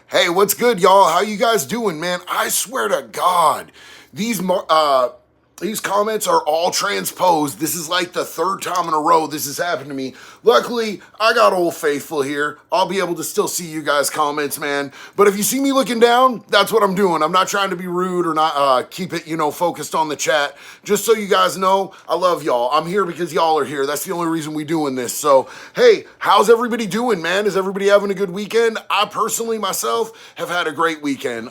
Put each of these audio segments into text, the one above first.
Hey, what's good, y'all? How you guys doing, man? I swear to God, these these comments are all transposed. This is like the third time in a row this has happened to me. Luckily, I got Old Faithful here. I'll be able to still see you guys' comments, man. But if you see me looking down, that's what I'm doing. I'm not trying to be rude or not keep it, focused on the chat. Just so you guys know, I love y'all. I'm here because y'all are here. That's the only reason we doing this. So, hey, how's everybody doing, man? Is everybody having a good weekend? I personally, myself, have had a great weekend.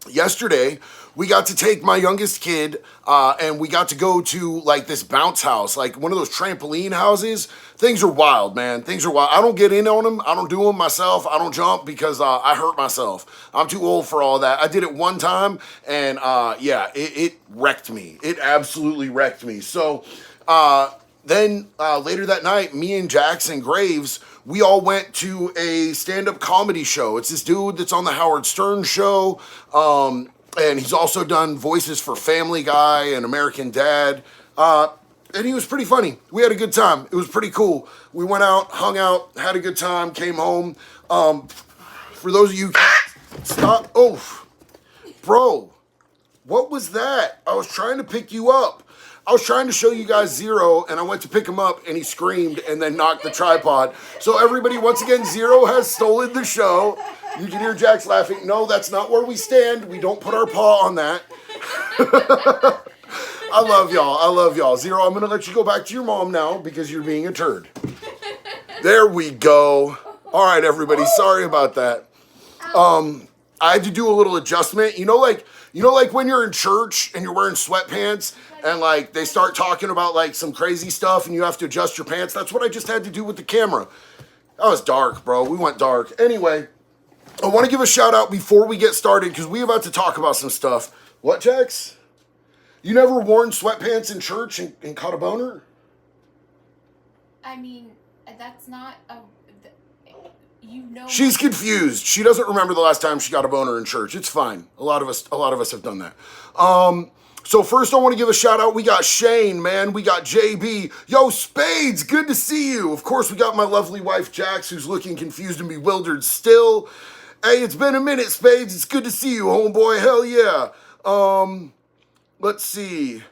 Yesterday, we got to take my youngest kid and we got to go to like this bounce house, like one of those trampoline houses. Things are wild, man. Things are wild. I don't get in on them. I don't do them myself. I don't jump because I hurt myself. I'm too old for all that. I did it one time and yeah, it wrecked me. It absolutely wrecked me. So then later that night, me and Jackson Graves, we all went to a stand-up comedy show. It's this dude that's on the Howard Stern show, and he's also done voices for Family Guy and American Dad, and he was pretty funny. We had a good time. It was pretty cool. We went out, hung out, had a good time, came home. For those of you, stop. Oh, bro, what was that? I was trying to pick you up. I was trying to show you guys Zero, and I went to pick him up, and he screamed and then knocked the tripod. So everybody, once again, Zero has stolen the show. You can hear Jax laughing. No, that's not where we stand. We don't put our paw on that. I love y'all. I love y'all. Zero, I'm going to let you go back to your mom now because you're being a turd. There we go. All right, everybody. Sorry about that. I had to do a little adjustment. You know, like when you're in church and you're wearing sweatpants and like they start talking about like some crazy stuff and you have to adjust your pants. That's what I just had to do with the camera. That was dark, bro. We went dark. Anyway, I want to give a shout out before we get started because we're about to talk about some stuff. What, Jax? You never worn sweatpants in church and caught a boner? I mean, that's not a... She's confused. She doesn't remember the last time she got a boner in church. It's fine. A lot of us have done that. So first I want to give a shout out. We got Shane, man. We got JB. Yo, Spades, good to see you. Of course, we got my lovely wife, Jax, who's looking confused and bewildered still. Hey, it's been a minute, Spades. It's good to see you, homeboy. Hell yeah. Let's see.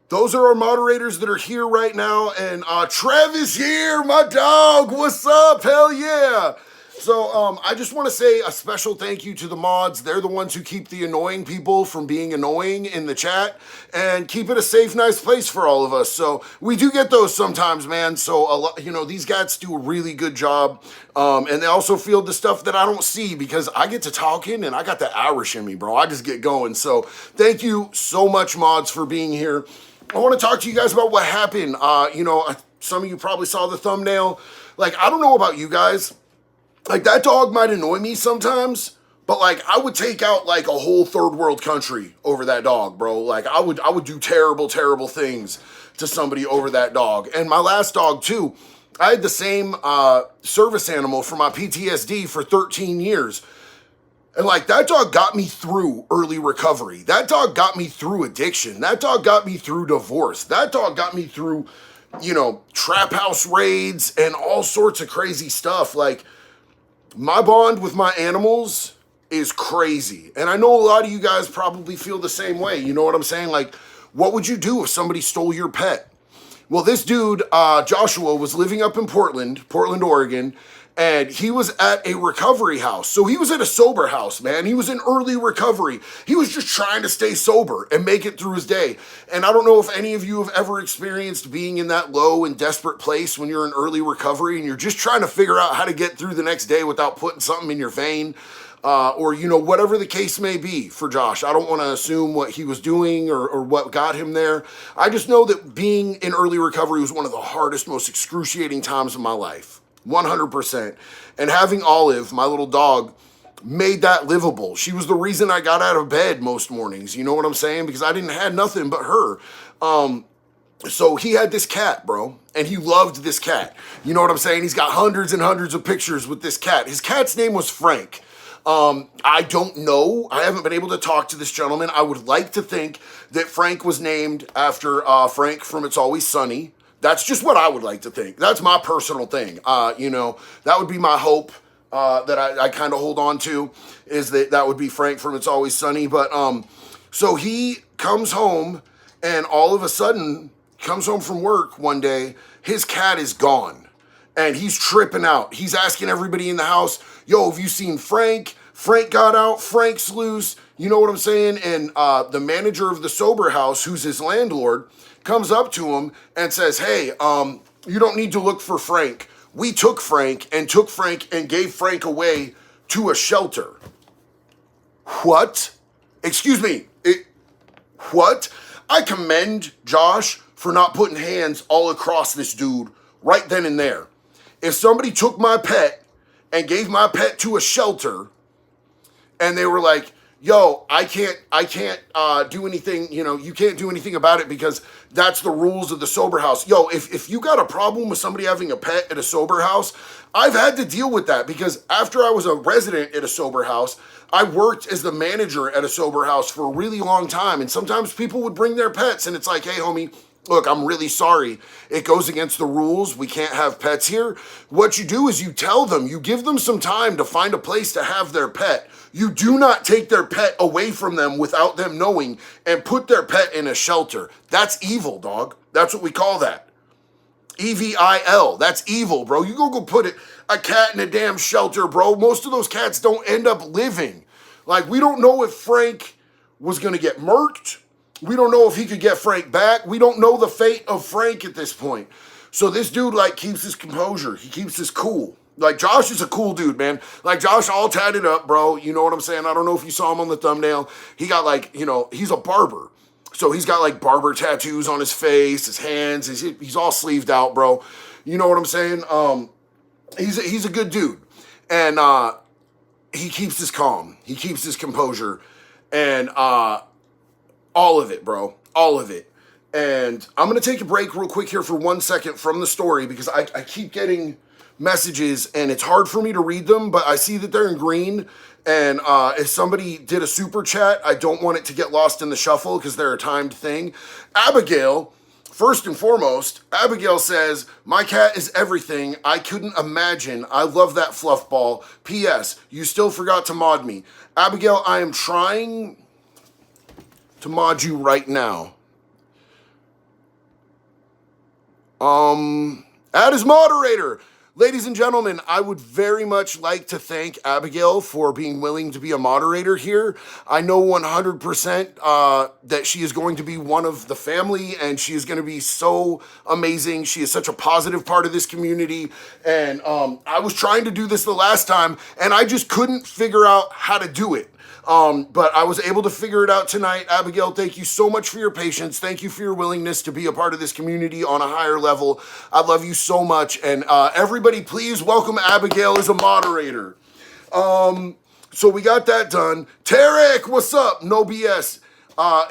Those are our moderators that are here right now. And Trev is here, my dog. What's up? Hell yeah. So I just want to say a special thank you to the mods. They're the ones who keep the annoying people from being annoying in the chat and keep it a safe, nice place for all of us. So we do get those sometimes, man. So, these guys do a really good job. And they also field the stuff that I don't see because I get to talking and I got the Irish in me, bro. I just get going. So thank you so much, mods, for being here. I want to talk to you guys about what happened. Some of you probably saw the thumbnail. Like, I don't know about you guys. Like, that dog might annoy me sometimes, but like, I would take out like a whole third world country over that dog, bro. Like, I would do terrible, terrible things to somebody over that dog. And my last dog too, I had the same service animal for my PTSD for 13 years. And like, that dog got me through early recovery. That dog got me through addiction. That dog got me through divorce. That dog got me through, trap house raids and all sorts of crazy stuff. Like, my bond with my animals is crazy. And I know a lot of you guys probably feel the same way. You know what I'm saying? Like, what would you do if somebody stole your pet? Well, this dude, Joshua, was living up in Portland, Oregon, and he was at a recovery house. So he was at a sober house, man. He was in early recovery. He was just trying to stay sober and make it through his day. And I don't know if any of you have ever experienced being in that low and desperate place when you're in early recovery and you're just trying to figure out how to get through the next day without putting something in your vein. Or whatever the case may be for Josh. I don't want to assume what he was doing or what got him there. I just know that being in early recovery was one of the hardest, most excruciating times of my life. 100%. And having Olive, my little dog, made that livable. She was the reason I got out of bed most mornings. You know what I'm saying? Because I didn't have nothing but her. So he had this cat, bro, and he loved this cat. You know what I'm saying? He's got hundreds and hundreds of pictures with this cat. His cat's name was Frank. I don't know. I haven't been able to talk to this gentleman. I would like to think that Frank was named after Frank from It's Always Sunny. That's just what I would like to think. That's my personal thing. That would be my hope. that I kind of hold on to is that would be Frank from It's Always Sunny. But so he comes home and all of a sudden comes home from work one day, his cat is gone. And he's tripping out. He's asking everybody in the house, yo, have you seen Frank? Frank got out. Frank's loose. You know what I'm saying? And the manager of the sober house, who's his landlord, comes up to him and says, hey, you don't need to look for Frank. We took Frank and gave Frank away to a shelter. What? Excuse me. What? I commend Josh for not putting hands all across this dude right then and there. If somebody took my pet and gave my pet to a shelter and they were like, yo, I can't do anything, you can't do anything about it because that's the rules of the sober house. Yo, if you got a problem with somebody having a pet at a sober house, I've had to deal with that because after I was a resident at a sober house, I worked as the manager at a sober house for a really long time. And sometimes people would bring their pets and it's like, hey, homie, look, I'm really sorry. It goes against the rules. We can't have pets here. What you do is you tell them, you give them some time to find a place to have their pet. You do not take their pet away from them without them knowing and put their pet in a shelter. That's evil, dog. That's what we call that. EVIL. That's evil, bro. You go put a cat in a damn shelter, bro. Most of those cats don't end up living. Like, we don't know if Frank was going to get murked. We don't know if he could get Frank back. We don't know the fate of Frank at this point. So this dude, like, keeps his composure. He keeps his cool. Like, Josh is a cool dude, man. Like, Josh all tatted up, bro. You know what I'm saying? I don't know if you saw him on the thumbnail. He got, like, he's a barber. So he's got, like, barber tattoos on his face, his hands. He's all sleeved out, bro. You know what I'm saying? He's a good dude. And he keeps his calm. He keeps his composure. And all of it, bro. All of it. And I'm going to take a break real quick here for 1 second from the story because I keep getting messages and it's hard for me to read them, but I see that they're in green. And if somebody did a super chat, I don't want it to get lost in the shuffle because they're a timed thing. Abigail, first and foremost, Abigail says, my cat is everything. I couldn't imagine. I love that fluff ball. P.S. You still forgot to mod me. Abigail, I am trying to mod you right now. Add as moderator. Ladies and gentlemen, I would very much like to thank Abigail for being willing to be a moderator here. I know 100% that she is going to be one of the family and she is going to be so amazing. She is such a positive part of this community. And I was trying to do this the last time and I just couldn't figure out how to do it. But I was able to figure it out tonight. Abigail, thank you so much for your patience. Thank you for your willingness to be a part of this community on a higher level. I love you so much. And everybody, please welcome Abigail as a moderator. So we got that done. Tarek, what's up? No BS.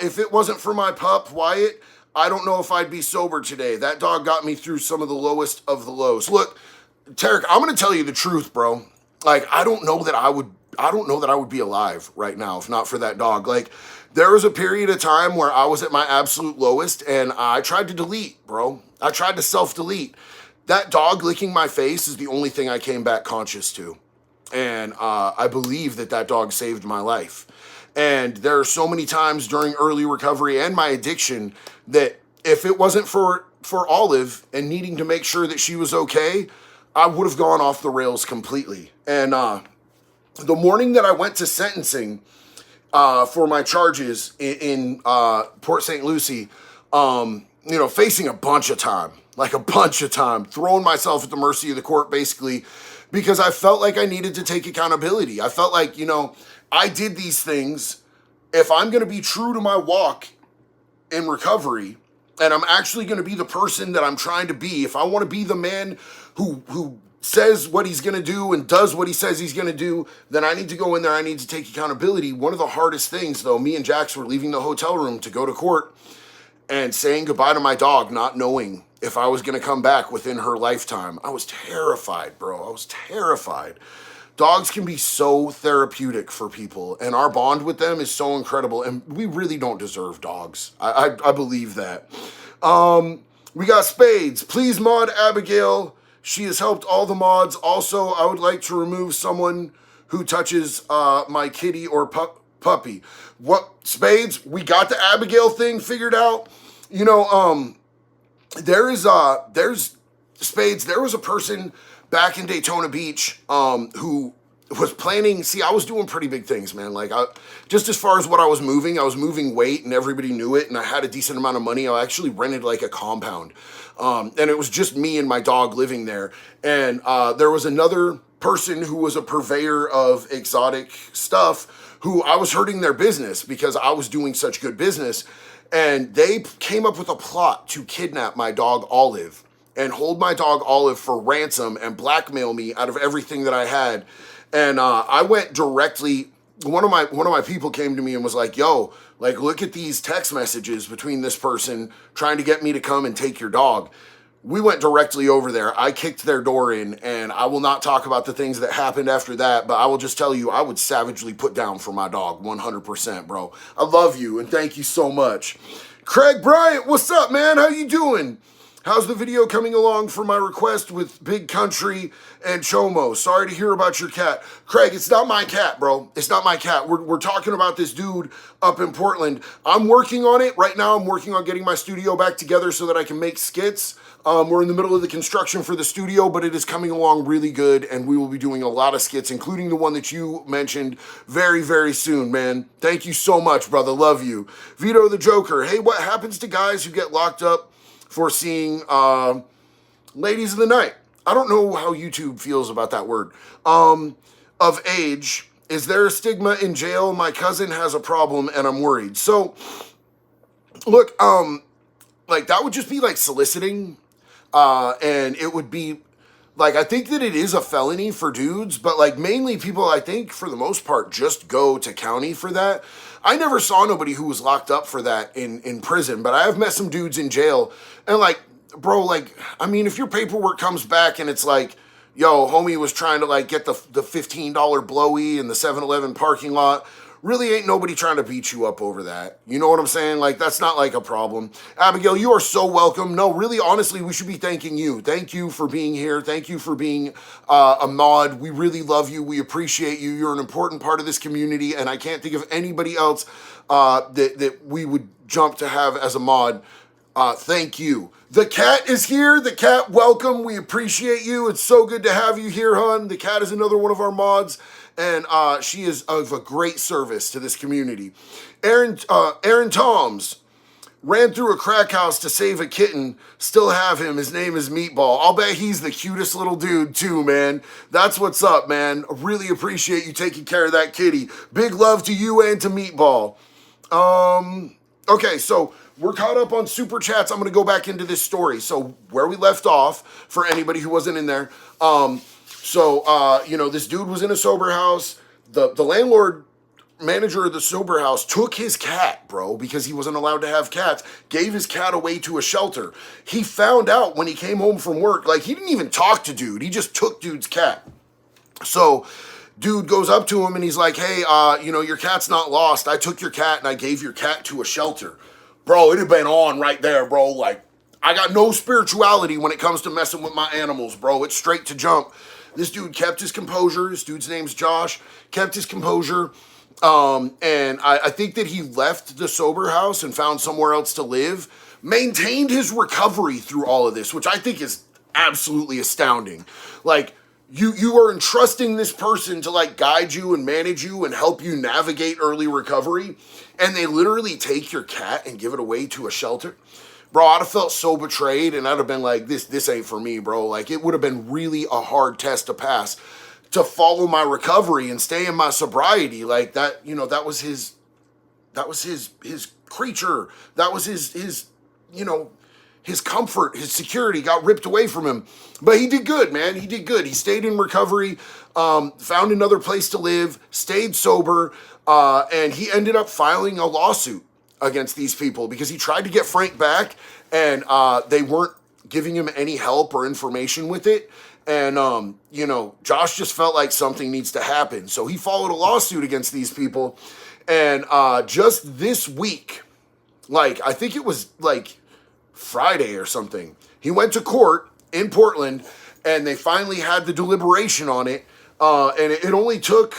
If it wasn't for my pup, Wyatt, I don't know if I'd be sober today. That dog got me through some of the lowest of the lows. Look, Tarek, I'm going to tell you the truth, bro. Like, I don't know that I would be alive right now if not for that dog. Like, there was a period of time where I was at my absolute lowest and I tried to delete, bro. I tried to self-delete. That dog licking my face is the only thing I came back conscious to. And I believe that dog saved my life. And there are so many times during early recovery and my addiction that if it wasn't for Olive and needing to make sure that she was okay, I would have gone off the rails completely. And the morning that I went to sentencing for my charges in Port St. Lucie, facing a bunch of time, throwing myself at the mercy of the court basically because I felt like I needed to take accountability. I felt like, I did these things. If I'm going to be true to my walk in recovery and I'm actually going to be the person that I'm trying to be, if I want to be the man who says what he's going to do and does what he says he's going to do, then I need to go in there. I need to take accountability. One of the hardest things, though, me and Jax were leaving the hotel room to go to court and saying goodbye to my dog, not knowing if I was going to come back within her lifetime. I was terrified, bro. I was terrified. Dogs can be so therapeutic for people, and our bond with them is so incredible, and we really don't deserve dogs. I believe that. We got Spades. Please mod Abigail She has helped all the mods. Also, I would like to remove someone who touches my kitty or puppy. What, Spades? We got the Abigail thing figured out. You know, there's Spades. There was a person back in Daytona Beach who was planning. See, I was doing pretty big things, man. Like, just as far as what I was moving weight, and everybody knew it, and I had a decent amount of money. I actually rented like a compound, and it was just me and my dog living there. And there was another person who was a purveyor of exotic stuff who I was hurting their business because I was doing such good business. And they came up with a plot to kidnap my dog Olive and hold my dog Olive for ransom and blackmail me out of everything that I had. And I went directly. One of my people came to me and was like, "Yo, like, look at these text messages between this person trying to get me to come and take your dog." We went directly over there. I kicked their door in, and I will not talk about the things that happened after that, but I will just tell you, I would savagely put down for my dog, 100%, bro. I love you, and thank you so much. Craig Bryant, what's up, man? How you doing? How's the video coming along for my request with Big Country and Chomo? Sorry to hear about your cat. Craig, it's not my cat, bro. It's not my cat. We're talking about this dude up in Portland. I'm working on it. Right now, I'm working on getting my studio back together so that I can make skits. We're in the middle of the construction for the studio, but it is coming along really good, and we will be doing a lot of skits, including the one that you mentioned very, very soon, man. Thank you so much, brother. Love you. Vito the Joker. Hey, what happens to guys who get locked up for seeing ladies of the night? I don't know how YouTube feels about that word. Of age. Is there a stigma in jail? My cousin has a problem, and I'm worried. So, look, like, that would just be, like, soliciting. And it would be, like, I think that it is a felony for dudes, but, like, mainly people, I think, for the most part, just go to county for that. I never saw nobody who was locked up for that in prison, but I have met some dudes in jail, and, like, bro, like, I mean, if your paperwork comes back and it's like, yo, homie was trying to, like, get the $15 blowy in the 7-Eleven parking lot, really ain't nobody trying to beat you up over that. You know what I'm saying? Like, that's not like a problem. Abigail, you are so welcome. No, really, honestly, we should be thanking you. Thank you for being here. Thank you for being a mod. We really love you. We appreciate you. You're an important part of this community, and I can't think of anybody else that we would jump to have as a mod. Thank you. The cat is here. The cat, welcome. We appreciate you. It's so good to have you here, hon. The cat is another one of our mods, and she is of a great service to this community. Aaron Toms ran through a crack house to save a kitten. Still have him. His name is Meatball. I'll bet he's the cutest little dude too, man. That's what's up, man. Really appreciate you taking care of that kitty. Big love to you and to Meatball. Okay, so we're caught up on super chats. I'm going to go back into this story. So where we left off, for anybody who wasn't in there, you know, this dude was in a sober house. The landlord manager of the sober house took his cat, bro, because he wasn't allowed to have cats, gave his cat away to a shelter. He found out when he came home from work, like, he didn't even talk to dude. He just took dude's cat. So dude goes up to him and he's like, hey, you know, your cat's not lost. I took your cat and I gave your cat to a shelter. Bro, it had been on right there, bro. Like, I got no spirituality when it comes to messing with my animals, bro. It's straight to jump. This dude kept his composure. This dude's name's Josh. Kept his composure. And I think that he left the sober house and found somewhere else to live. Maintained his recovery through all of this, which I think is absolutely astounding. Like, you are entrusting this person to, like, guide you and manage you and help you navigate early recovery, and they literally take your cat and give it away to a shelter. Bro, I'd have felt so betrayed, and I'd have been like, this ain't for me, bro. Like, it would have been really a hard test to pass to follow my recovery and stay in my sobriety. Like, that, you know, that was his creature. That was his, you know, his comfort, his security got ripped away from him. But he did good, man. He did good. He stayed in recovery, found another place to live, stayed sober, and he ended up filing a lawsuit against these people because he tried to get Frank back, and they weren't giving him any help or information with it. And, you know, Josh just felt like something needs to happen. So he followed a lawsuit against these people. And just this week, like, I think it was like Friday or something, he went to court in Portland and they finally had the deliberation on it, and it only took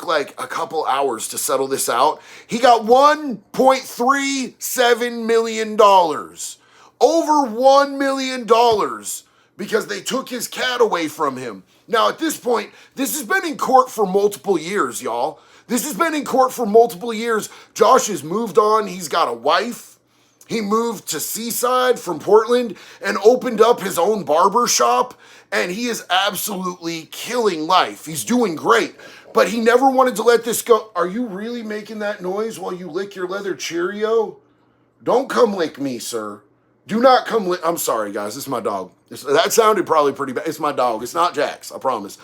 like a couple hours to settle this out. He got $1.37 million. Over $1 million because they took his cat away from him. Now, at this point, this has been in court for multiple years, y'all. This has been in court for multiple years. Josh has moved on. He's got a wife. He moved to Seaside from Portland and opened up his own barber shop, and he is absolutely killing life. He's doing great, but he never wanted to let this go. Are you really making that noise while you lick your leather Cheerio? Don't come lick me, sir. Do not come lick. I'm sorry, guys. This is my dog. That sounded probably pretty bad. It's my dog. It's not Jack's, I promise.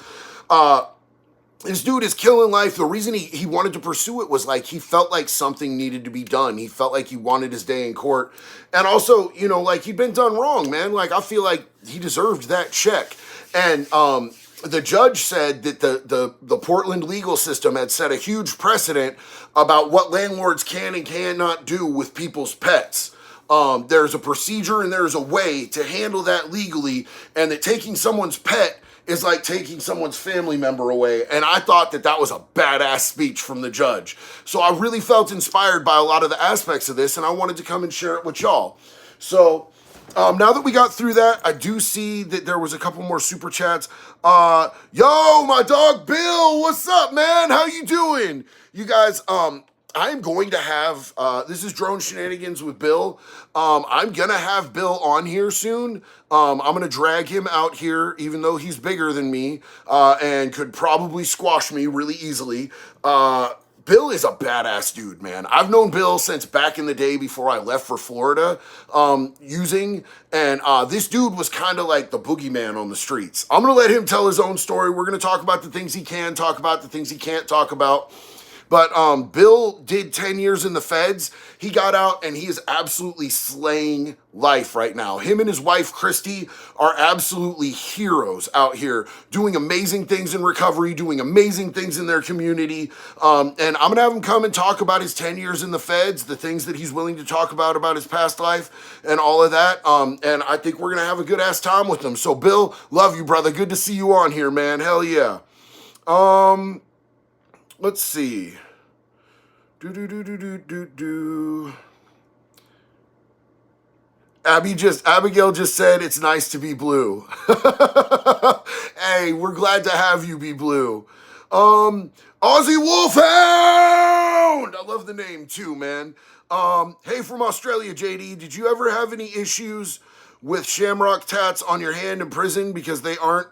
This dude is killing life. The reason he wanted to pursue it was like he felt like something needed to be done. He felt like he wanted his day in court. And also, you know, like he'd been done wrong, man. Like I feel like he deserved that check. And the judge said that the Portland legal system had set a huge precedent about what landlords can and cannot do with people's pets. There's a procedure and there's a way to handle that legally, and that taking someone's pet is like taking someone's family member away. And I thought that was a badass speech from the judge. So I really felt inspired by a lot of the aspects of this, and I wanted to come and share it with y'all. So now that we got through that, I do see that there was a couple more super chats. Yo, my dog Bill, what's up, man? How you doing? You guys, I'm going to have, this is Drone Shenanigans with Bill. I'm going to have Bill on here soon. I'm going to drag him out here, even though he's bigger than me, and could probably squash me really easily. Bill is a badass dude, man. I've known Bill since back in the day before I left for Florida, and this dude was kind of like the boogeyman on the streets. I'm going to let him tell his own story. We're going to talk about the things he can talk about, the things he can't talk about. But Bill did 10 years in the feds. He got out and he is absolutely slaying life right now. Him and his wife, Christy, are absolutely heroes out here, doing amazing things in recovery, doing amazing things in their community. And I'm going to have him come and talk about his 10 years in the feds, the things that he's willing to talk about his past life and all of that. And I think we're going to have a good ass time with him. So Bill, love you, brother. Good to see you on here, man. Hell yeah. Let's see. Abigail just said it's nice to be blue. Hey, we're glad to have you be blue. Aussie Wolfhound! I love the name too, man. Hey, from Australia, JD, did you ever have any issues with shamrock tats on your hand in prison because they aren't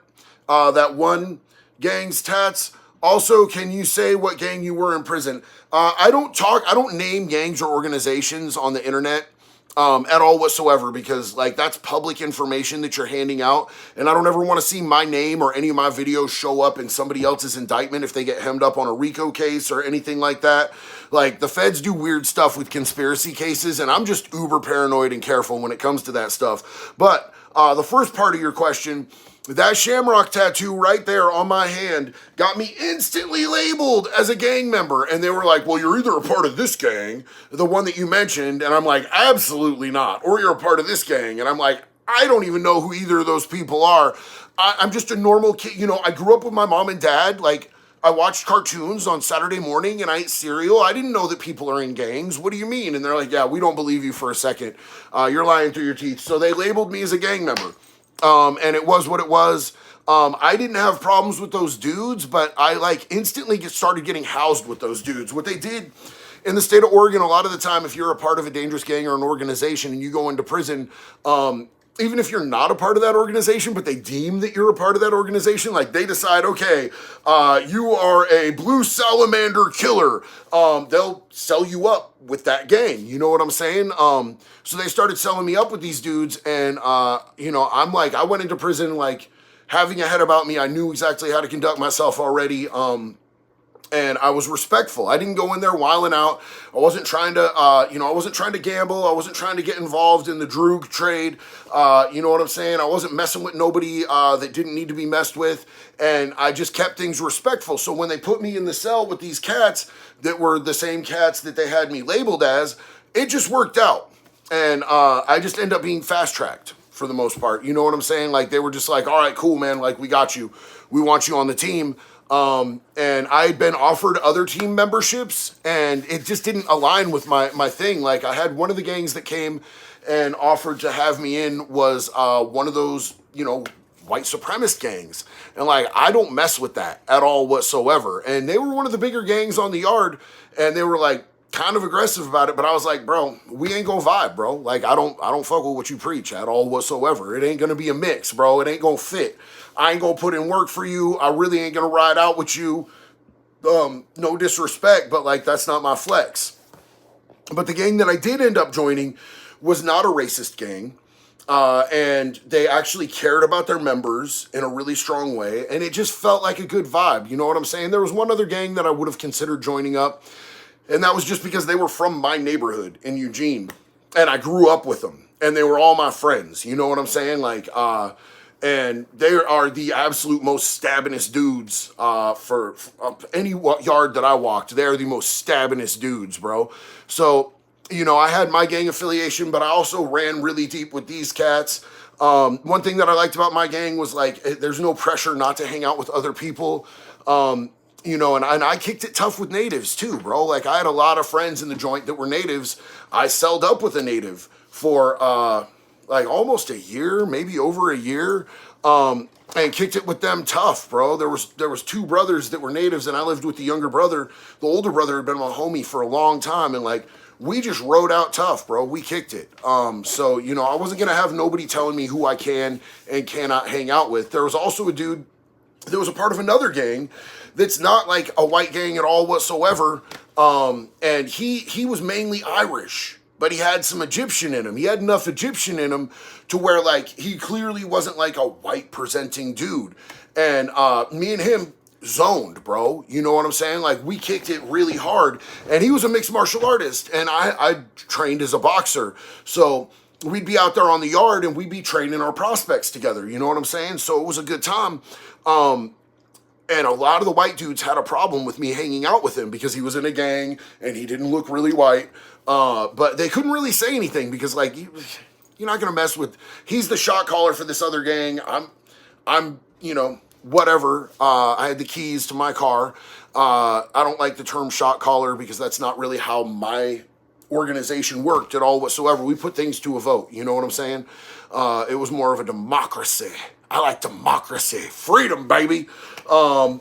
that one gang's tats? Also, can you say what gang you were in prison? I don't name gangs or organizations on the internet at all whatsoever, because like that's public information that you're handing out, and I don't ever want to see my name or any of my videos show up in somebody else's indictment if they get hemmed up on a RICO case or anything like that. Like the feds do weird stuff with conspiracy cases, and I'm just uber paranoid and careful when it comes to that stuff. But the first part of your question, that shamrock tattoo right there on my hand got me instantly labeled as a gang member. And they were like, well, you're either a part of this gang, the one that you mentioned. And I'm like, absolutely not. Or you're a part of this gang. And I'm like, I don't even know who either of those people are. I'm just a normal kid. You know, I grew up with my mom and dad. Like, I watched cartoons on Saturday morning and I ate cereal. I didn't know that people are in gangs. What do you mean? And they're like, yeah, we don't believe you for a second. You're lying through your teeth. So they labeled me as a gang member. And it was what it was. I didn't have problems with those dudes, but I like instantly started getting housed with those dudes. What they did in the state of Oregon, a lot of the time, if you're a part of a dangerous gang or an organization and you go into prison, even if you're not a part of that organization, but they deem that you're a part of that organization, like they decide, okay, you are a blue salamander killer. They'll sell you up with that gang. You know what I'm saying? So they started selling me up with these dudes, and you know, I'm like, I went into prison like having a head about me. I knew exactly how to conduct myself already. And I was respectful. I didn't go in there wilding out. I wasn't trying to, I wasn't trying to gamble. I wasn't trying to get involved in the droog trade. You know what I'm saying? I wasn't messing with nobody that didn't need to be messed with. And I just kept things respectful. So when they put me in the cell with these cats that were the same cats that they had me labeled as, it just worked out. And I just ended up being fast-tracked for the most part. You know what I'm saying? Like, they were just like, all right, cool, man. Like, we got you. We want you on the team. And I had been offered other team memberships, and it just didn't align with my thing. Like, I had one of the gangs that came and offered to have me in was one of those, you know, white supremacist gangs. And like, I don't mess with that at all whatsoever. And they were one of the bigger gangs on the yard, and they were like kind of aggressive about it. But I was like, bro, we ain't gonna vibe, bro. Like, I don't fuck with what you preach at all whatsoever. It ain't gonna be a mix, bro. It ain't gonna fit. I ain't gonna put in work for you. I really ain't gonna ride out with you. No disrespect, but like, that's not my flex. But the gang that I did end up joining was not a racist gang. And they actually cared about their members in a really strong way. And it just felt like a good vibe. You know what I'm saying? There was one other gang that I would have considered joining up. And that was just because they were from my neighborhood in Eugene. And I grew up with them. And they were all my friends. You know what I'm saying? Like, and they are the absolute most stabbinest dudes for any yard that I walked. They're the most stabbinest dudes, bro. So, you know, I had my gang affiliation, but I also ran really deep with these cats. One thing that I liked about my gang was like, there's no pressure not to hang out with other people. You know, and I kicked it tough with natives too, bro. Like, I had a lot of friends in the joint that were natives. I celled up with a native for like almost a year, maybe over a year, and kicked it with them tough, bro. There was two brothers that were natives, and I lived with the younger brother. The older brother had been my homie for a long time, and like, we just rode out tough, bro. We kicked it. So, you know, I wasn't gonna have nobody telling me who I can and cannot hang out with. There was also a dude that was a part of another gang that's not like a white gang at all whatsoever. And he was mainly Irish, but he had some Egyptian in him. He had enough Egyptian in him to where like he clearly wasn't like a white presenting dude. And me and him zoned, bro. You know what I'm saying? Like, we kicked it really hard. And he was a mixed martial artist, and I trained as a boxer. So we'd be out there on the yard and we'd be training our prospects together. You know what I'm saying? So it was a good time. And a lot of the white dudes had a problem with me hanging out with him because he was in a gang and he didn't look really white. But they couldn't really say anything because like, you're not going to mess with, he's the shot caller for this other gang. I'm, you know, whatever. I had the keys to my car. I don't like the term shot caller because that's not really how my organization worked at all whatsoever. We put things to a vote. You know what I'm saying? It was more of a democracy. I like democracy. Freedom, baby. Yeah,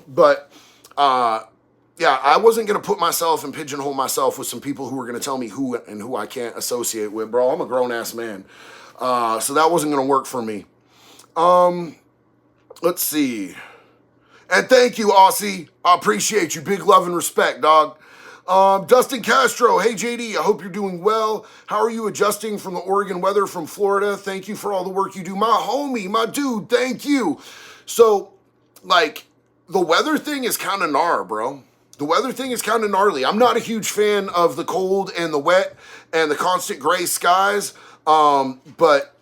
I wasn't going to put myself and pigeonhole myself with some people who were going to tell me who and who I can't associate with, bro. I'm a grown-ass man. So that wasn't going to work for me. Let's see. And thank you, Aussie. I appreciate you. Big love and respect, dog. Dustin Castro. Hey, JD, I hope you're doing well. How are you adjusting from the Oregon weather from Florida? Thank you for all the work you do. My homie, my dude, thank you. So, like, the weather thing is kind of gnar, bro. The weather thing is kind of gnarly. I'm not a huge fan of the cold and the wet and the constant gray skies. But,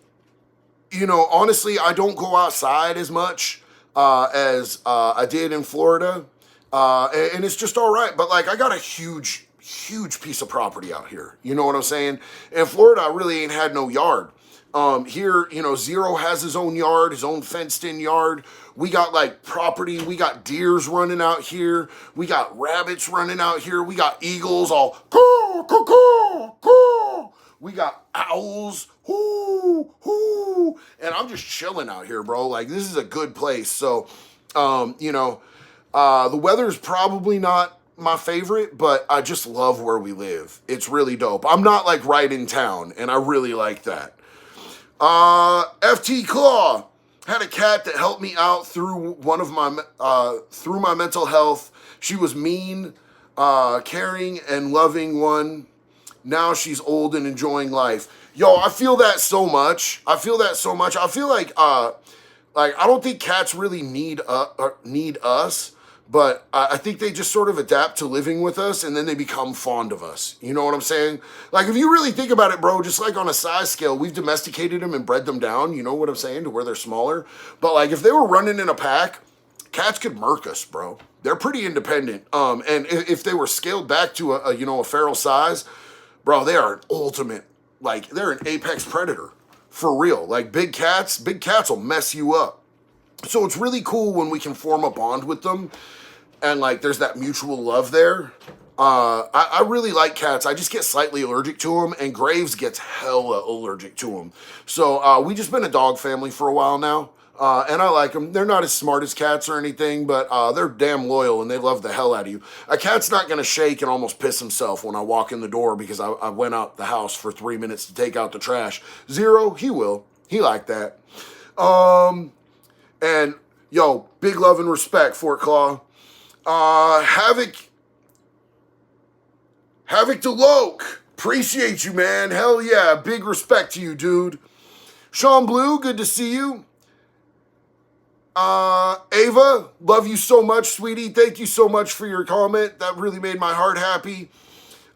you know, honestly, I don't go outside as much as I did in Florida. And it's just all right. But, like, I got a huge piece of property out here. You know what I'm saying? In Florida, I really ain't had no yard. Here, you know, Zero has his own yard, his own fenced-in yard. We got, like, property. We got deers running out here. We got rabbits running out here. We got eagles all, caw, caw, caw, caw. We got owls, hoo, hoo. And I'm just chilling out here, bro. Like, this is a good place. So, you know, the weather's probably not my favorite, but I just love where we live. It's really dope. I'm not, like, right in town, and I really like that. FT Claw. Had a cat that helped me out through one of my through my mental health. She was mean, caring, and loving one. Now she's old and enjoying life. Yo, I feel that so much. I feel like I don't think cats really need us, but I think they just sort of adapt to living with us, and then they become fond of us. You know what I'm saying? Like, if you really think about it, bro, just like on a size scale, we've domesticated them and bred them down, you know what I'm saying, to where they're smaller. But, like, if they were running in a pack, cats could murk us, bro. They're pretty independent. And if they were scaled back to a feral size, bro, they are an ultimate, like, they're an apex predator. For real. Like big cats will mess you up. So it's really cool when we can form a bond with them and like there's that mutual love there. I really like cats. I just get slightly allergic to them, and Graves gets hella allergic to them. So we just been a dog family for a while now, and I like them. They're not as smart as cats or anything, but they're damn loyal, and they love the hell out of you. A cat's not going to shake and almost piss himself when I walk in the door because I went out the house for 3 minutes to take out the trash. Zero, he will. He like that. And, yo, big love and respect, Fort Claw. Havoc Deloke, appreciate you, man. Hell yeah, big respect to you, dude. Sean Blue, good to see you. Ava, love you so much, sweetie. Thank you so much for your comment. That really made my heart happy.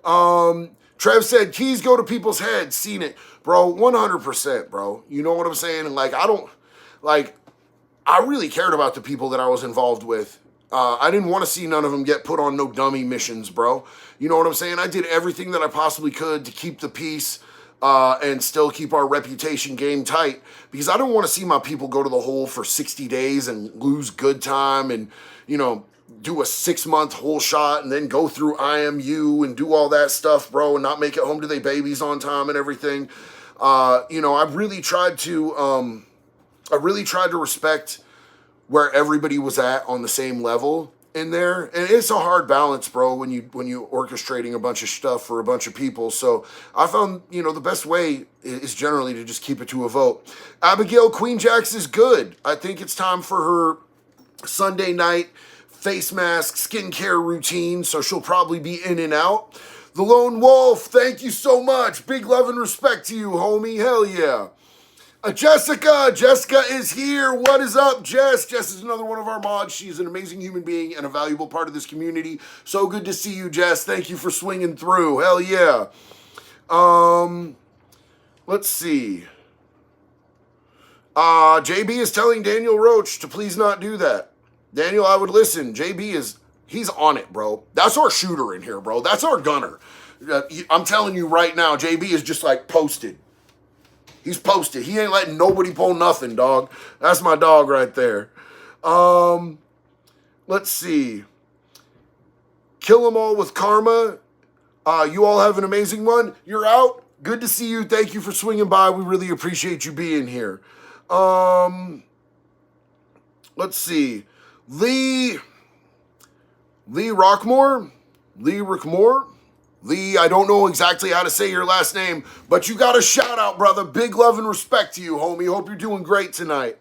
Trev said, keys go to people's heads. Seen it. Bro, 100%, bro. You know what I'm saying? And like, I really cared about the people that I was involved with. I didn't want to see none of them get put on no dummy missions, bro. You know what I'm saying? I did everything that I possibly could to keep the peace and still keep our reputation game tight because I don't want to see my people go to the hole for 60 days and lose good time and, you know, do a 6-month whole shot and then go through IMU and do all that stuff, bro, and not make it home to their babies on time and everything. You know, I really tried to respect where everybody was at on the same level in there. And it's a hard balance, bro, when you orchestrating a bunch of stuff for a bunch of people. So I found, you know, the best way is generally to just keep it to a vote. Abigail Queen Jax is good. I think it's time for her Sunday night face mask skincare routine, so she'll probably be in and out. The Lone Wolf, thank you so much. Big love and respect to you, homie. Hell yeah. Jessica is here. What is up, Jess? Jess is another one of our mods. She's an amazing human being and a valuable part of this community. So good to see you, Jess. Thank you for swinging through. Hell yeah. Let's see. JB is telling Daniel Roach to please not do that. Daniel, I would listen. He's on it, bro. That's our shooter in here, bro. That's our gunner. I'm telling you right now, JB is just like posted. He's posted. He ain't letting nobody pull nothing, dog. That's my dog right there. Let's see. Kill 'em all with karma. You all have an amazing one. You're out. Good to see you. Thank you for swinging by. We really appreciate you being here. Let's see. Lee Rockmore. Lee, I don't know exactly how to say your last name, but you got a shout out, brother. Big love and respect to you, homie. Hope you're doing great tonight.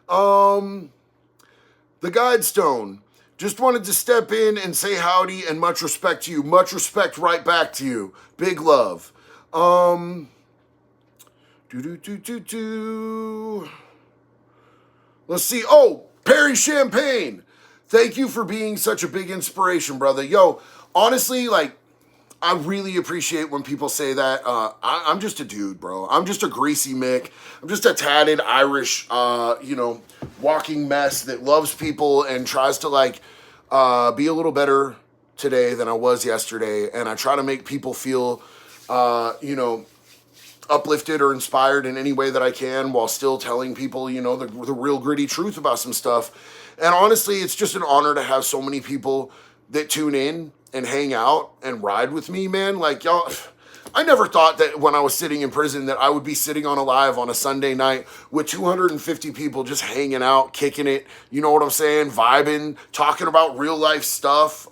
The Guidestone. Just wanted to step in and say howdy and much respect to you. Much respect right back to you. Big love. Let's see. Oh, Perry Champagne. Thank you for being such a big inspiration, brother. Yo, honestly, like, I really appreciate when people say that. I'm just a dude, bro. I'm just a greasy Mick. I'm just a tatted Irish, walking mess that loves people and tries to, like, be a little better today than I was yesterday. And I try to make people feel, uplifted or inspired in any way that I can while still telling people, the real gritty truth about some stuff. And honestly, it's just an honor to have so many people that tune in and hang out and ride with me, man. Like, y'all, I never thought that when I was sitting in prison that I would be sitting on a live on a Sunday night with 250 people just hanging out, kicking it, you know what I'm saying, vibing, talking about real life stuff.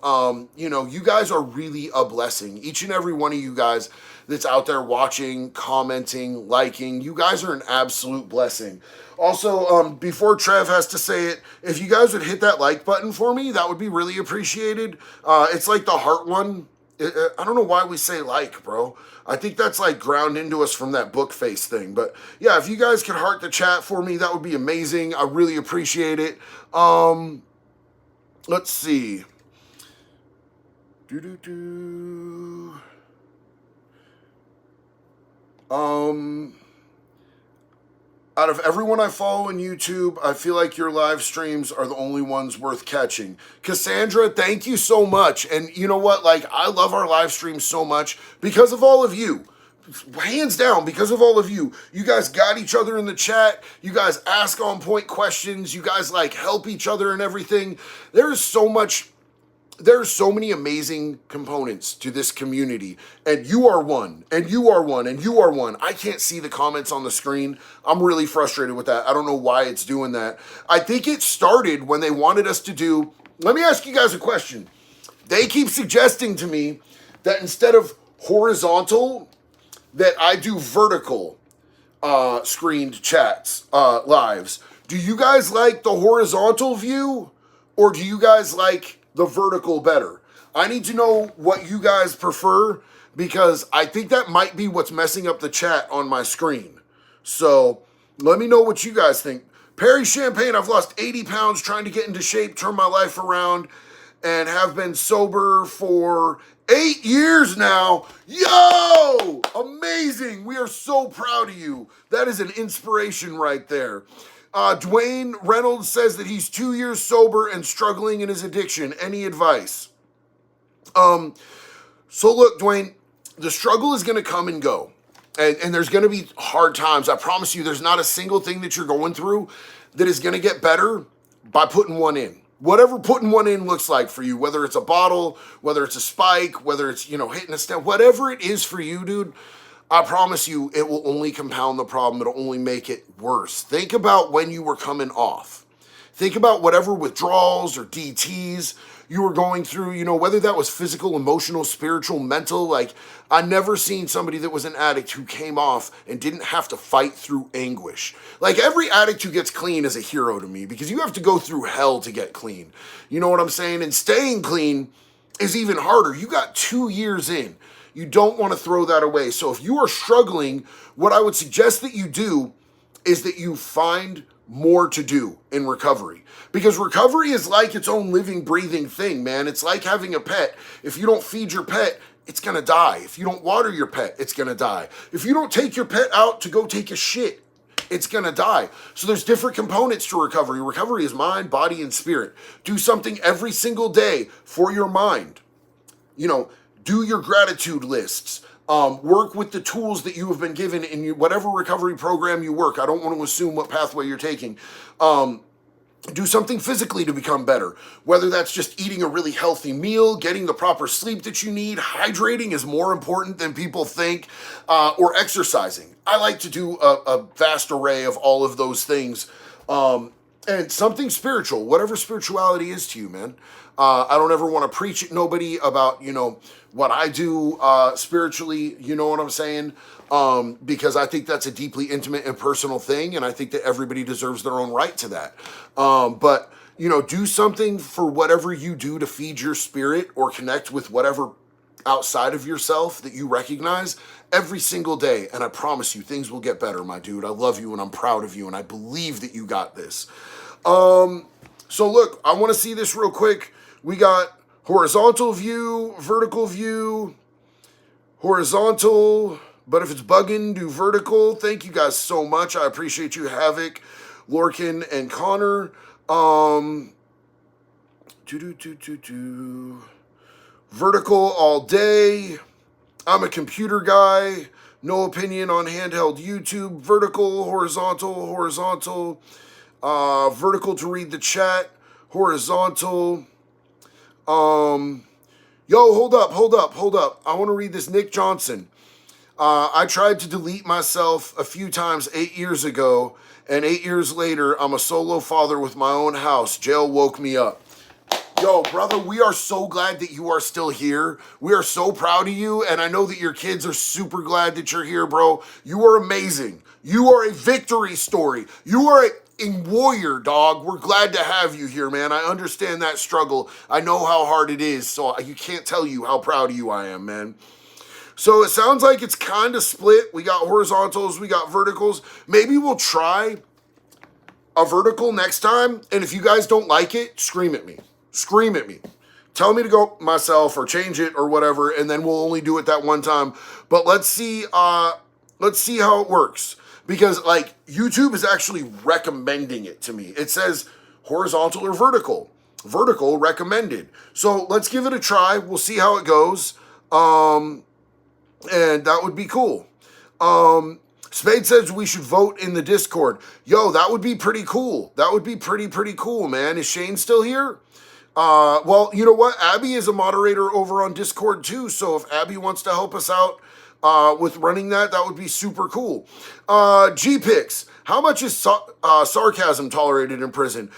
You guys are really a blessing. Each and every one of you guys that's out there watching, commenting, liking, you guys are an absolute blessing. Also, before Trev has to say it, if you guys would hit that like button for me, that would be really appreciated. It's like the heart one. I don't know why we say like, bro. I think that's like ground into us from that book face thing. But yeah, if you guys could heart the chat for me, that would be amazing. I really appreciate it. Let's see. Out of everyone I follow on YouTube, I feel like your live streams are the only ones worth catching. Cassandra, thank you so much. And you know what? Like, I love our live streams so much because of all of you. hands down, because of all of you. You guys got each other in the chat. You guys ask on point questions. You guys like help each other and everything. There's so many amazing components to this community, and you are one, and you are one, and you are one. I can't see the comments on the screen. I'm really frustrated with that. I don't know why it's doing that. I think it started when they wanted us to do, let me ask you guys a question. They keep suggesting to me that instead of horizontal, that I do vertical screened chats, lives. Do you guys like the horizontal view, or do you guys like the vertical better? I need to know what you guys prefer, because I think that might be what's messing up the chat on my screen. So let me know what you guys think. Perry Champagne, I've lost 80 pounds trying to get into shape, turn my life around, and have been sober for 8 years now. Yo! Amazing. We are so proud of you. That is an inspiration right there. Dwayne Reynolds says that he's 2 years sober and struggling in his addiction. Any advice? So look, Dwayne, the struggle is going to come and go. And there's going to be hard times. I promise you, there's not a single thing that you're going through that is going to get better by putting one in. Whatever putting one in looks like for you, whether it's a bottle, whether it's a spike, whether it's, hitting a step, whatever it is for you, dude, I promise you it will only compound the problem. It'll only make it worse. Think about when you were coming off. Think about whatever withdrawals or DTs you were going through, whether that was physical, emotional, spiritual, mental. Like, I never seen somebody that was an addict who came off and didn't have to fight through anguish. Like, every addict who gets clean is a hero to me, because you have to go through hell to get clean. You know what I'm saying? And staying clean is even harder. You got 2 years in. You don't want to throw that away. So if you are struggling, what I would suggest that you do is that you find more to do in recovery, because recovery is like its own living, breathing thing, man. It's like having a pet. If you don't feed your pet, it's going to die. If you don't water your pet, it's going to die. If you don't take your pet out to go take a shit, it's going to die. So there's different components to recovery. Recovery is mind, body, and spirit. Do something every single day for your mind. Do your gratitude lists. Work with the tools that you have been given in whatever recovery program you work. I don't want to assume what pathway you're taking. Do something physically to become better, whether that's just eating a really healthy meal, getting the proper sleep that you need. Hydrating is more important than people think, or exercising. I like to do a vast array of all of those things. And something spiritual, whatever spirituality is to you, man. I don't ever want to preach at nobody about, what I do spiritually, you know what I'm saying? Because I think that's a deeply intimate and personal thing, and I think that everybody deserves their own right to that. But, do something for whatever you do to feed your spirit or connect with whatever outside of yourself that you recognize every single day, and I promise you, things will get better, my dude. I love you, and I'm proud of you, and I believe that you got this. So look, I want to see this real quick. We got horizontal view, vertical view, horizontal, but if it's bugging, do vertical. Thank you guys so much. I appreciate you, Havoc, Lorcan, and Connor. Vertical all day. I'm a computer guy. No opinion on handheld YouTube. Vertical, horizontal, vertical to read the chat, horizontal. Yo, hold up. I want to read this. Nick Johnson. I tried to delete myself a few times 8 years ago, and 8 years later, I'm a solo father with my own house. Jail woke me up. Yo, brother, we are so glad that you are still here. We are so proud of you, and I know that your kids are super glad that you're here, bro. You are amazing. You are a victory story. You are a warrior, dog. We're glad to have you here, man. I understand that struggle. I know how hard it is, so you can't tell you how proud of you I am, man. So it sounds like it's kind of split. We got horizontals, we got verticals. Maybe we'll try a vertical next time, and if you guys don't like it, scream at me. Scream at me. Tell me to go myself or change it or whatever, and then we'll only do it that one time. But let's see how it works. Because YouTube is actually recommending it to me. It says horizontal or vertical. Vertical recommended. So let's give it a try. We'll see how it goes. And that would be cool. Spade says we should vote in the Discord. Yo, that would be pretty cool. That would be pretty cool, man. Is Shane still here? Well, you know what? Abby is a moderator over on Discord too. So if Abby wants to help us out with running that, that would be super cool. G-Pix, how much is sarcasm tolerated in prison?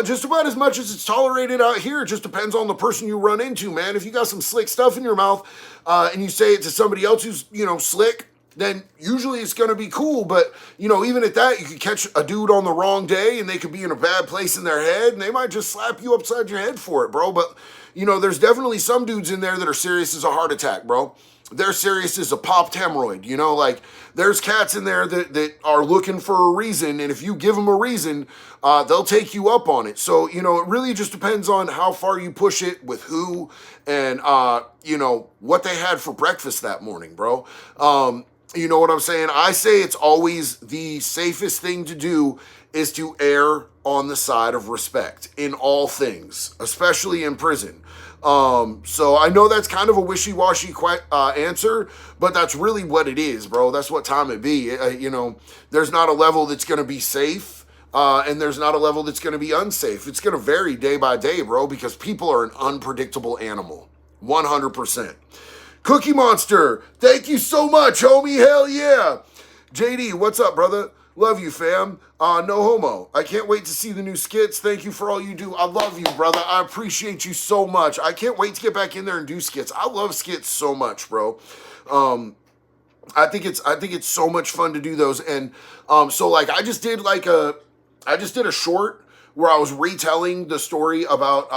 Just about as much as it's tolerated out here. It just depends on the person you run into, man. If you got some slick stuff in your mouth and you say it to somebody else who's, slick, then usually it's going to be cool. But, even at that, you could catch a dude on the wrong day and they could be in a bad place in their head and they might just slap you upside your head for it, bro. But, there's definitely some dudes in there that are serious as a heart attack, bro. They're serious as a popped hemorrhoid, there's cats in there that are looking for a reason. And if you give them a reason, they'll take you up on it. So, it really just depends on how far you push it with who and, what they had for breakfast that morning, bro. You know what I'm saying? I say it's always the safest thing to do is to err on the side of respect in all things, especially in prison. So I know that's kind of a wishy-washy answer, but that's really what it is, bro. That's what time it be. There's not a level that's going to be safe, and there's not a level that's going to be unsafe. It's going to vary day by day, bro, because people are an unpredictable animal. 100%. Cookie Monster, thank you so much, homie. Hell yeah. JD, what's up, brother? Love you, fam. No homo. I can't wait to see the new skits. Thank you for all you do. I love you, brother. I appreciate you so much. I can't wait to get back in there and do skits. I love skits so much, bro. I think it's so much fun to do those. And so like I just did a short where I was retelling the story about,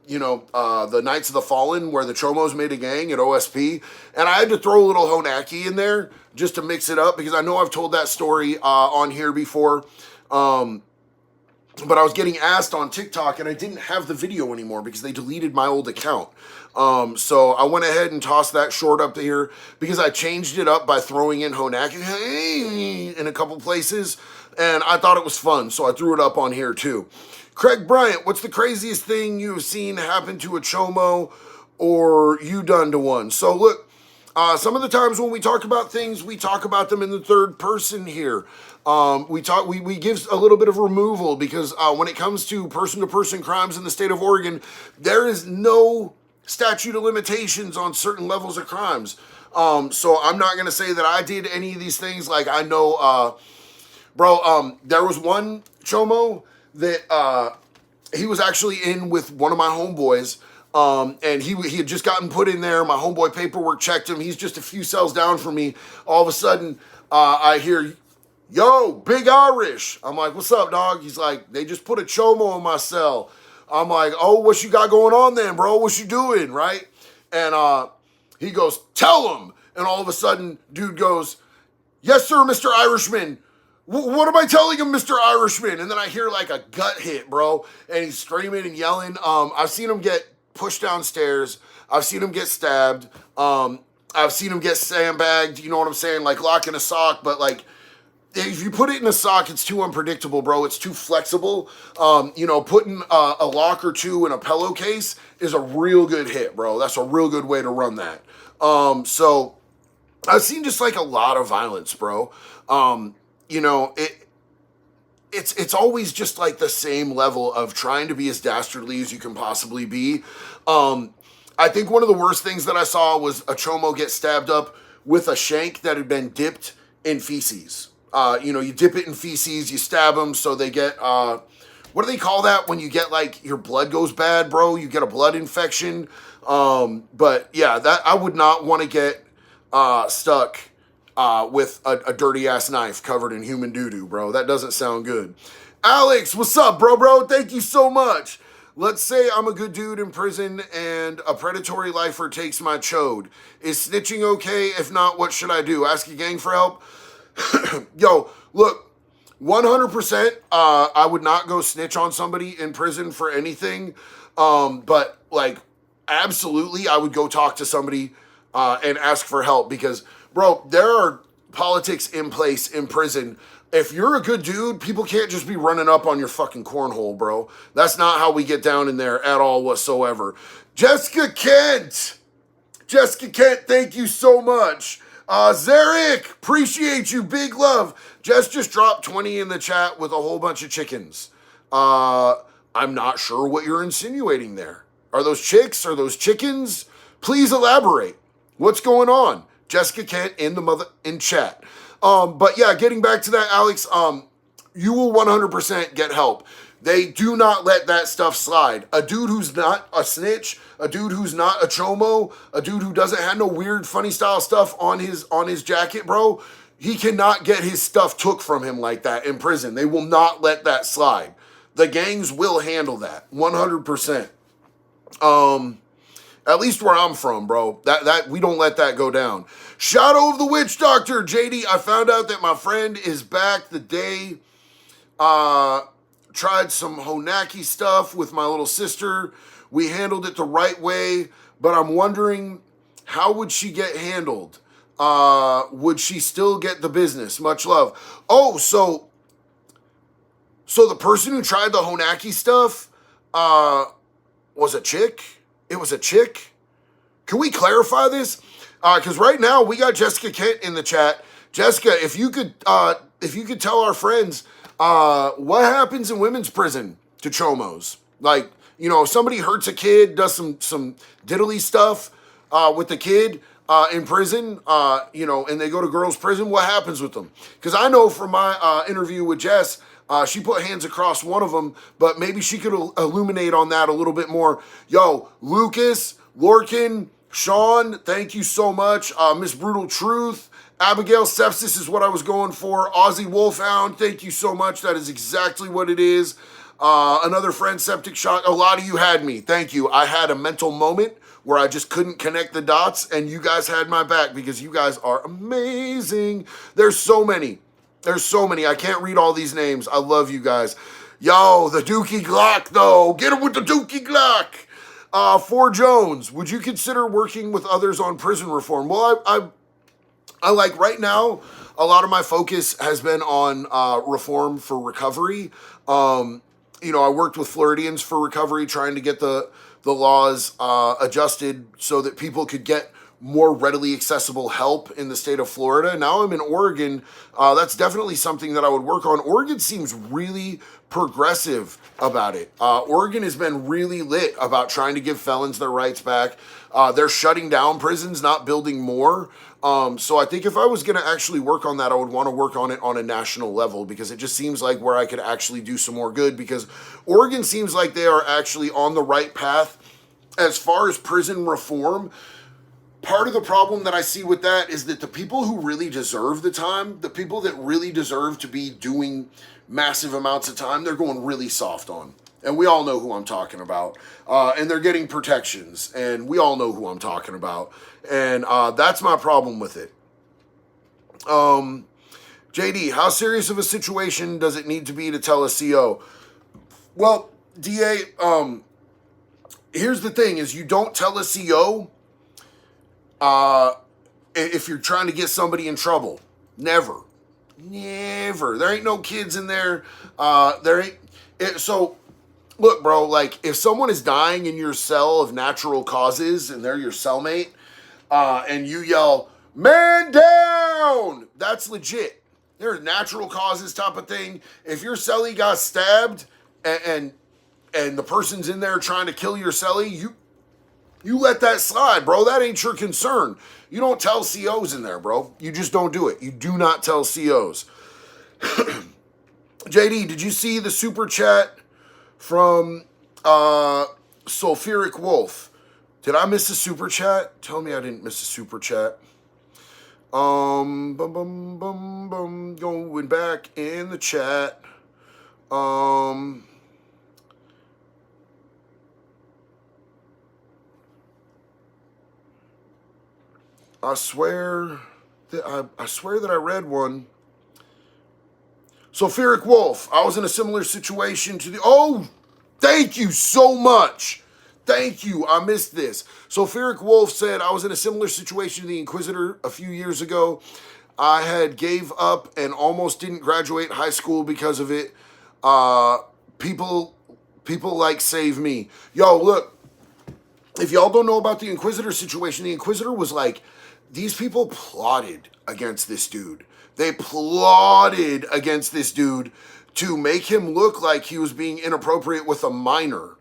the Knights of the Fallen, where the Chomos made a gang at OSP. And I had to throw a little Honaki in there just to mix it up, because I know I've told that story on here before. But I was getting asked on TikTok, and I didn't have the video anymore because they deleted my old account. So I went ahead and tossed that short up here because I changed it up by throwing in Honaki in a couple places. And I thought it was fun, so I threw it up on here too. Craig Bryant, what's the craziest thing you've seen happen to a Chomo or you done to one? So look, some of the times when we talk about things, we talk about them in the third person here. We give a little bit of removal because when it comes to person-to-person crimes in the state of Oregon, there is no statute of limitations on certain levels of crimes. So I'm not going to say that I did any of these things. Like I know... Bro, there was one Chomo that he was actually in with one of my homeboys, and he had just gotten put in there. My homeboy paperwork checked him. He's just a few cells down from me. All of a sudden, I hear, "Yo, Big Irish." I'm like, "What's up, dog?" He's like, "They just put a Chomo in my cell." I'm like, "Oh, what you got going on then, bro? What you doing, right?" And he goes, "Tell him." And all of a sudden, dude goes, "Yes, sir, Mr. Irishman. What am I telling him, Mr. Irishman?" And then I hear like a gut hit, bro. And he's screaming and yelling. I've seen him get pushed downstairs. I've seen him get stabbed. I've seen him get sandbagged. You know what I'm saying? Like lock in a sock. But like, if you put it in a sock, it's too unpredictable, bro. It's too flexible. Putting a lock or two in a pillowcase is a real good hit, bro. That's a real good way to run that. So I've seen just like a lot of violence, bro. It's always just like the same level of trying to be as dastardly as you can possibly be. I think one of the worst things that I saw was a Chomo get stabbed up with a shank that had been dipped in feces. You dip it in feces, you stab them so they get, what do they call that when you get like your blood goes bad, bro? You get a blood infection. But yeah, that I would not want to get stuck with a dirty-ass knife covered in human doo-doo, bro. That doesn't sound good. Alex, what's up, bro? Thank you so much. Let's say I'm a good dude in prison and a predatory lifer takes my chode. Is snitching okay? If not, what should I do? Ask a gang for help? Yo, look, 100%, I would not go snitch on somebody in prison for anything. But, like, absolutely, I would go talk to somebody and ask for help because... Bro, there are politics in place in prison. If you're a good dude, people can't just be running up on your fucking cornhole, bro. That's not how we get down in there at all whatsoever. Jessica Kent, thank you so much. Zarek, appreciate you. Big love. Jess just dropped 20 in the chat with a whole bunch of chickens. I'm not sure what you're insinuating there. Are those chicks? Are those chickens? Please elaborate. What's going on? Jessica Kent in chat. But yeah, getting back to that, Alex, you will 100% get help. They do not let that stuff slide. A dude who's not a snitch, a dude who's not a chomo, a dude who doesn't have no weird funny style stuff on his jacket, bro, he cannot get his stuff took from him like that in prison. They will not let that slide. The gangs will handle that 100%. At least where I'm from, bro. That we don't let that go down. Shadow of the Witch Doctor, JD, I found out that my friend is back the day tried some Honaki stuff with my little sister. We handled it the right way, but I'm wondering, how would she get handled? Would she still get the business? Much love. Oh, so the person who tried the Honaki stuff was a chick? It was a chick? Can we clarify this? Because right now we got Jessica Kent in the chat. Jessica, if you could tell our friends what happens in women's prison to chomos. Like, if somebody hurts a kid, does some diddly stuff with the kid in prison, and they go to girls' prison, what happens with them? Because I know from my interview with Jess, she put hands across one of them, but maybe she could illuminate on that a little bit more. Yo, Lucas, Lorcan, Sean, thank you so much. Miss Brutal Truth, Abigail Sepsis is what I was going for. Aussie Wolfhound, thank you so much. That is exactly what it is. Another friend, Septic Shock. A lot of you had me. Thank you. I had a mental moment where I just couldn't connect the dots, and you guys had my back because you guys are amazing. There's so many. I can't read all these names. I love you guys. Yo, the Dookie Glock, though. Get him with the Dookie Glock. For Jones, would you consider working with others on prison reform? Well, I like right now, a lot of my focus has been on reform for recovery. I worked with Floridians for recovery, trying to get the laws adjusted so that people could get more readily accessible help in the state of Florida. Now I'm in Oregon. That's definitely something that I would work on. Oregon seems really progressive about it. Oregon has been really lit about trying to give felons their rights back. They're shutting down prisons, not building more. So I think if I was going to actually work on that, I would want to work on it on a national level, because it just seems like where I could actually do some more good, because Oregon seems like they are actually on the right path as far as prison reform. Part of the problem that I see with that is that the people who really deserve the time, the people that really deserve to be doing massive amounts of time, they're going really soft on. And we all know who I'm talking about. And they're getting protections. And we all know who I'm talking about. And that's my problem with it. JD, how serious of a situation does it need to be to tell a CO? Well, DA, here's the thing, is you don't tell a CO if you're trying to get somebody in trouble. Never. There ain't no kids in there. So, look, bro, like, if someone is dying in your cell of natural causes and they're your cellmate, and you yell, "Man down!" that's legit. There's natural causes type of thing. If your cellie got stabbed and the person's in there trying to kill your cellie, you let that slide, bro. That ain't your concern. You don't tell COs in there, bro. You just don't do it. You do not tell COs. JD, did you see the super chat from Sulfuric Wolf? Did I miss a super chat? Tell me I didn't miss a super chat. Going back in the chat. I swear that I read one. Sulfuric Wolf, I was in a similar situation to the... Oh, thank you so much. Thank you. I missed this. Sulfuric Wolf said, I was in a similar situation to the Inquisitor a few years ago. I had gave up and almost didn't graduate high school because of it. People like save me. Yo, look, if y'all don't know about the Inquisitor situation, the Inquisitor was like, these people plotted against this dude. They plotted against this dude to make him look like he was being inappropriate with a minor.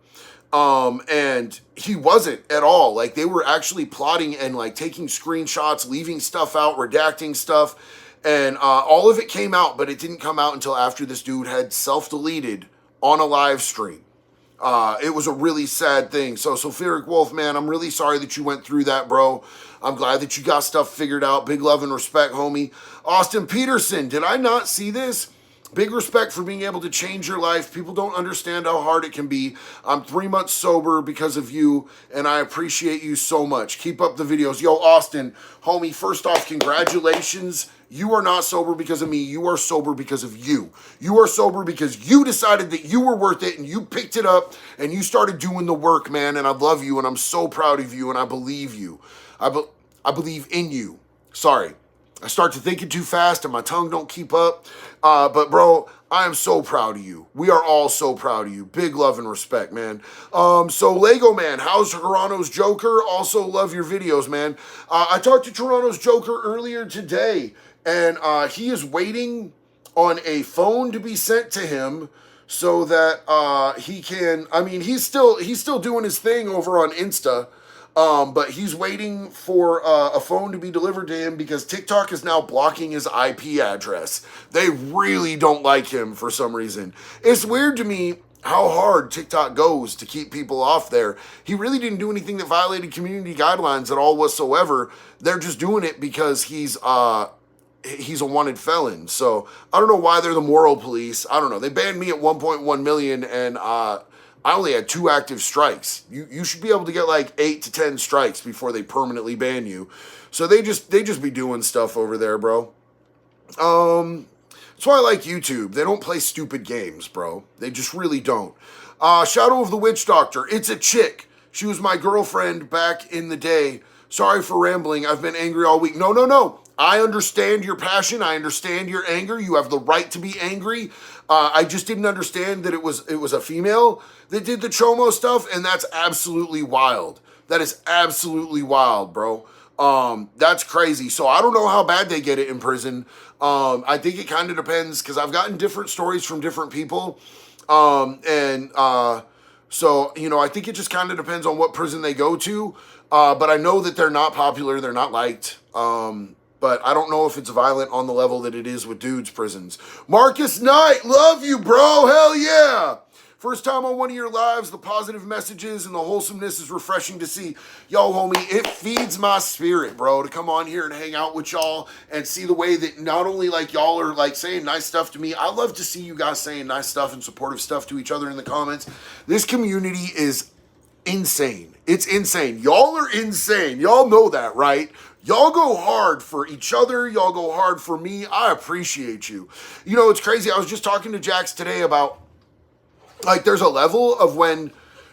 And he wasn't at all. Like, they were actually plotting and like taking screenshots, leaving stuff out, redacting stuff, and all of it came out, but it didn't come out until after this dude had self-deleted on a live stream. It was a really sad thing. So Sulfuric Wolf, man, I'm really sorry that you went through that, bro. I'm glad that you got stuff figured out. Big love and respect, homie. Austin Peterson, did I not see this? Big respect for being able to change your life. People don't understand how hard it can be. I'm 3 months sober because of you, and I appreciate you so much. Keep up the videos. Yo, Austin, homie, first off, congratulations. You are not sober because of me. You are sober because of you. You are sober because you decided that you were worth it, and you picked it up, and you started doing the work, man, and I love you, and I'm so proud of you, and I believe you. I believe in you. Sorry. I start to thinking too fast and my tongue don't keep up. But bro, I am so proud of you. We are all so proud of you. Big love and respect, man. So Lego Man, how's Toronto's Joker? Also love your videos, man. I talked to Toronto's Joker earlier today, and he is waiting on a phone to be sent to him so that he can, I mean, he's still doing his thing over on Insta. But he's waiting for a phone to be delivered to him because TikTok is now blocking his IP address. They really don't like him for some reason. It's weird to me how hard TikTok goes to keep people off there. He really didn't do anything that violated community guidelines at all whatsoever. They're just doing it because he's a wanted felon. So I don't know why they're the moral police. I don't know. They banned me at 1.1 million and I only had 2 active strikes. You should be able to get like 8 to 10 strikes before they permanently ban you. So they just be doing stuff over there, bro. That's why I like YouTube. They don't play stupid games, bro. They just really don't. Shadow of the Witch Doctor. It's a chick. She was my girlfriend back in the day. Sorry for rambling. I've been angry all week. No. I understand your passion. I understand your anger. You have the right to be angry. I just didn't understand that it was a female that did the Chomo stuff, and that's absolutely wild. That is absolutely wild, bro. That's crazy. So I don't know how bad they get it in prison. I think it kind of depends because I've gotten different stories from different people. So, you know, I think it just kind of depends on what prison they go to. But I know that they're not popular. They're not liked. But I don't know if it's violent on the level that it is with dudes' prisons. Marcus Knight, love you, bro. Hell yeah. First time on one of your lives, the positive messages and the wholesomeness is refreshing to see. Yo, homie, it feeds my spirit, bro, to come on here and hang out with y'all and see the way that not only like y'all are like saying nice stuff to me. I love to see you guys saying nice stuff and supportive stuff to each other in the comments. This community is insane. It's insane. Y'all are insane. Y'all know that, right? Y'all go hard for each other. Y'all go hard for me. I appreciate you. You know, it's crazy. I was just talking to Jax today about, like, there's a level of when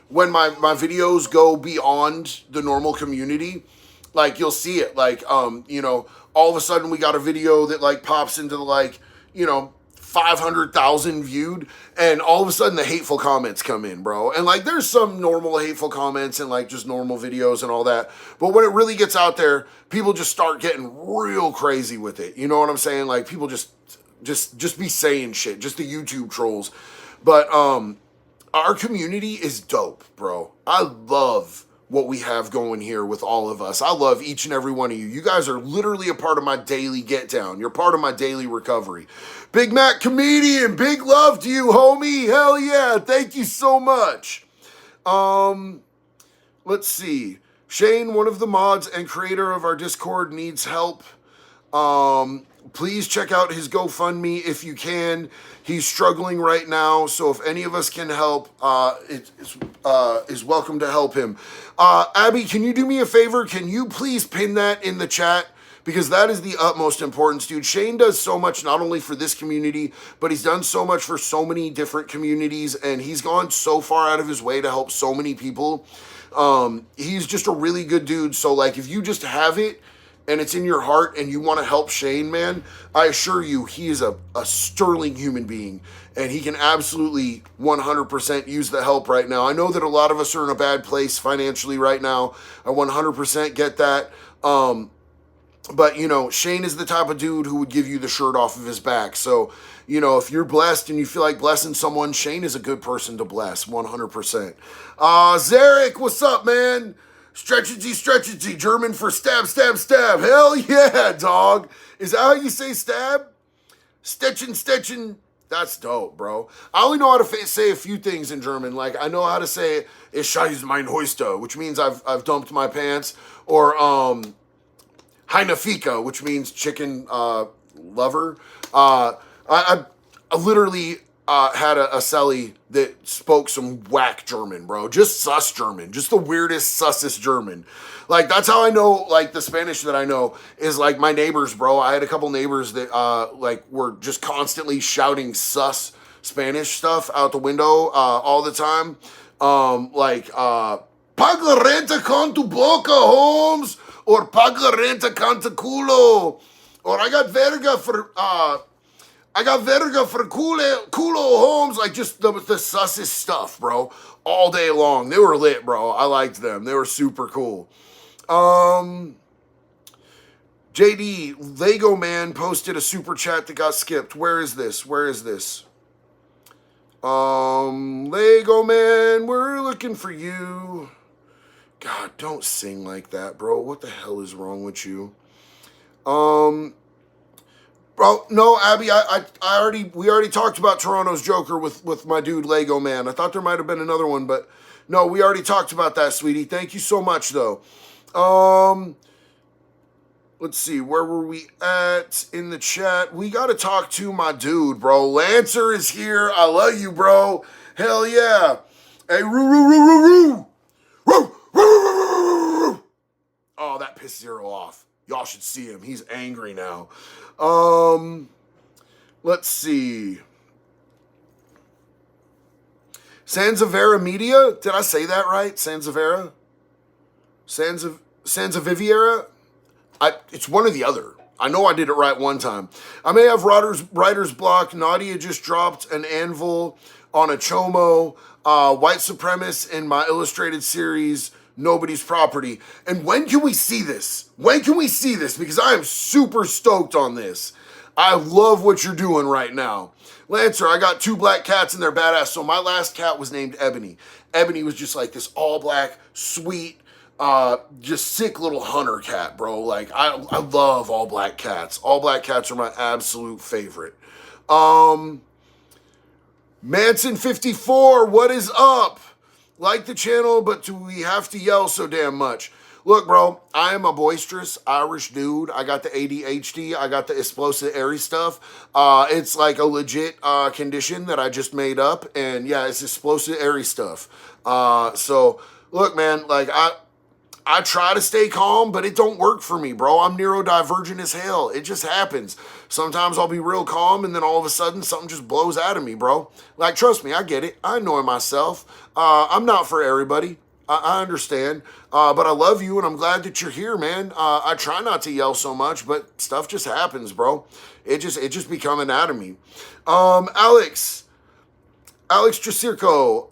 my videos go beyond the normal community. Like, you'll see it. Like, you know, all of a sudden we got a video that, like, pops into the, like, you know, 500,000 viewed, and all of a sudden the hateful comments come in, bro. And like, there's some normal hateful comments and like just normal videos and all that. But when it really gets out there, people just start getting real crazy with it. You know what I'm saying? Like, people just be saying shit, just the YouTube trolls. But our community is dope, bro. I love what we have going here with all of us. I love each and every one of you. You guys are literally a part of my daily get down. You're part of my daily recovery. Big Mac Comedian, big love to you, homie. Hell yeah. Thank you so much. Let's see. Shane, one of the mods and creator of our Discord, needs help. Please check out his GoFundMe if you can. He's struggling right now, so if any of us can help, is welcome to help him. Abby, can you do me a favor? Can you please pin that in the chat? Because that is the utmost importance, dude. Shane does so much, not only for this community, but he's done so much for so many different communities, and he's gone so far out of his way to help so many people. He's just a really good dude, so like, if you just have it, and it's in your heart and you want to help Shane, man, I assure you he is a sterling human being and he can absolutely 100% use the help right now. I know that a lot of us are in a bad place financially right now. I 100% get that. But, you know, Shane is the type of dude who would give you the shirt off of his back. So, you know, if you're blessed and you feel like blessing someone, Shane is a good person to bless, 100%. Zarek, what's up, man? Stretchity, German for stab. Hell yeah, dog. Is that how you say stab? Stetchen. That's dope, bro. I only know how to say a few things in German. Like, I know how to say, ich scheiß mein Hoiste, which means I've dumped my pants. Or, Heinefika, which means chicken lover. I literally had a celly that spoke some whack German, bro. Just sus German. Just the weirdest, sussest German. Like, that's how I know, like, the Spanish that I know is, like, my neighbors, bro. I had a couple neighbors that, like, were just constantly shouting sus Spanish stuff out the window all the time. Paga renta con tu boca, Holmes. Or paga renta con tu culo. Or I got verga for culo, Holmes. Like, just the sussest stuff, bro. All day long. They were lit, bro. I liked them. They were super cool. JD, Lego Man posted a super chat that got skipped. Where is this? Lego Man, we're looking for you. God, don't sing like that, bro. What the hell is wrong with you? Bro, no, Abby, we already talked about Toronto's Joker with my dude Lego Man. I thought there might have been another one, but no, we already talked about that, sweetie. Thank you so much, though. Let's see, where were we at in the chat? We got to talk to my dude, bro. Lancer is here. I love you, bro. Hell yeah. Hey, roo. Oh, that pissed Zero off. Y'all should see him. He's angry now. Let's see. Sanzavera Media? Did I say that right? Sanzavera? Sanzaviviera? It's one or the other. I know I did it right one time. I may have writer's block. Nadia just dropped an anvil on a chomo. White supremacist in my illustrated series, Nobody's Property. And when can we see this? Because I am super stoked on this. I love what you're doing right now. Lancer, I got 2 black cats and they're badass. So my last cat was named Ebony. Ebony was just like this all black, sweet, just sick little hunter cat, bro. Like, I love all black cats. All black cats are my absolute favorite. Manson54, what is up? Like the channel, but do we have to yell so damn much? Look, bro, I am a boisterous Irish dude. I got the ADHD. I got the explosive airy stuff. It's like a legit condition that I just made up. And yeah, it's explosive airy stuff. So look, man, like I try to stay calm, but it don't work for me, bro. I'm neurodivergent as hell. It just happens. Sometimes I'll be real calm, and then all of a sudden, something just blows out of me, bro. Like, trust me, I get it. I annoy myself. I'm not for everybody. I understand. But I love you, and I'm glad that you're here, man. I try not to yell so much, but stuff just happens, bro. It just becoming out of me. Alex Tricirco,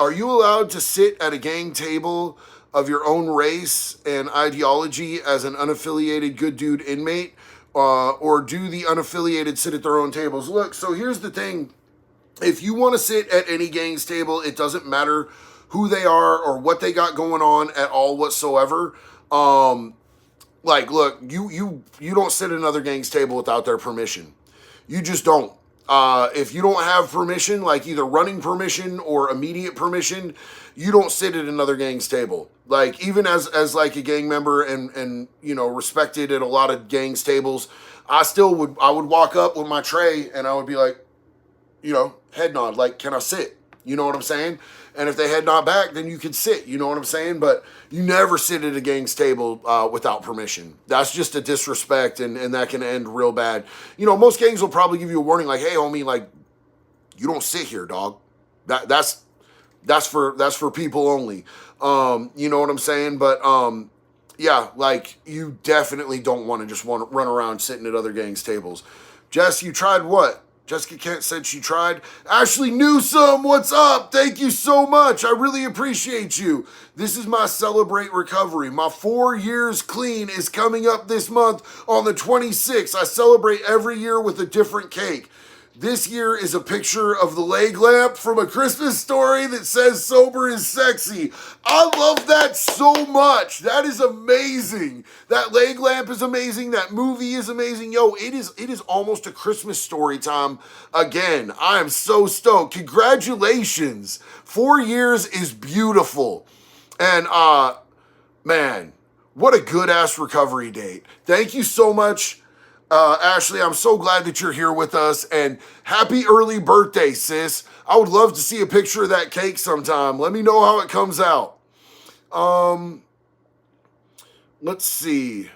are you allowed to sit at a gang table of your own race and ideology as an unaffiliated good dude inmate, or do the unaffiliated sit at their own tables? Look, so here's the thing. If you want to sit at any gang's table, it doesn't matter who they are or what they got going on at all whatsoever. Like, look, you don't sit at another gang's table without their permission. You just don't. If you don't have permission, like either running permission or immediate permission, you don't sit at another gang's table. Like, even as like a gang member and you know, respected at a lot of gangs' tables, I would walk up with my tray and I would be like, you know, head nod, like, can I sit? You know what I'm saying? And if they head nod back, then you could sit, you know what I'm saying? But you never sit at a gang's table without permission. That's just a disrespect, and that can end real bad. You know, most gangs will probably give you a warning like, hey, homie, like, you don't sit here, dog. That's for people only. You know what I'm saying? But yeah, like, you definitely don't want to just want to run around sitting at other gangs' tables. Jess, you tried what? Jessica Kent said she tried. Ashley Newsome, what's up? Thank you so much. I really appreciate you. This is my Celebrate Recovery. My 4 years clean is coming up this month on the 26th. I celebrate every year with a different cake. This year is a picture of the leg lamp from A Christmas Story that says sober is sexy. I love that so much. That is amazing. That leg lamp is amazing. That movie is amazing. Yo, it is almost a Christmas story time again. I am so stoked. Congratulations. 4 years is beautiful. And man, what a good ass recovery date. Thank you so much. Ashley, I'm so glad that you're here with us, and happy early birthday, sis. I would love to see a picture of that cake sometime. Let me know how it comes out. Let's see.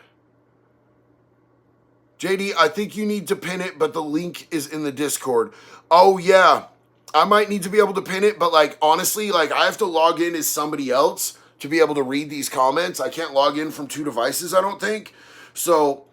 JD, I think you need to pin it, but the link is in the Discord. Oh, yeah. I might need to be able to pin it, but, like, honestly, like, I have to log in as somebody else to be able to read these comments. I can't log in from 2 devices, I don't think. So,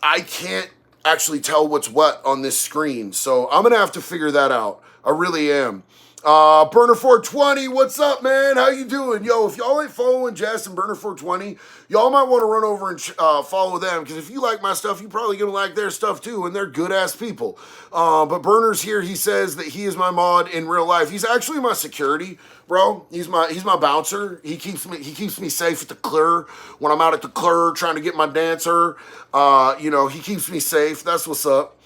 I can't actually tell what's what on this screen, so I'm gonna have to figure that out. I really am. Burner420, what's up, man? How you doing? Yo, if y'all ain't following Jess and Burner420, y'all might want to run over and follow them, because if you like my stuff, you're probably gonna like their stuff too, and they're good-ass people. But Burner's here. He says that he is my mod in real life. He's actually my security, bro. He's my bouncer. He keeps me safe at the clur when I'm out at the clur trying to get my dancer. You know, he keeps me safe. That's what's up.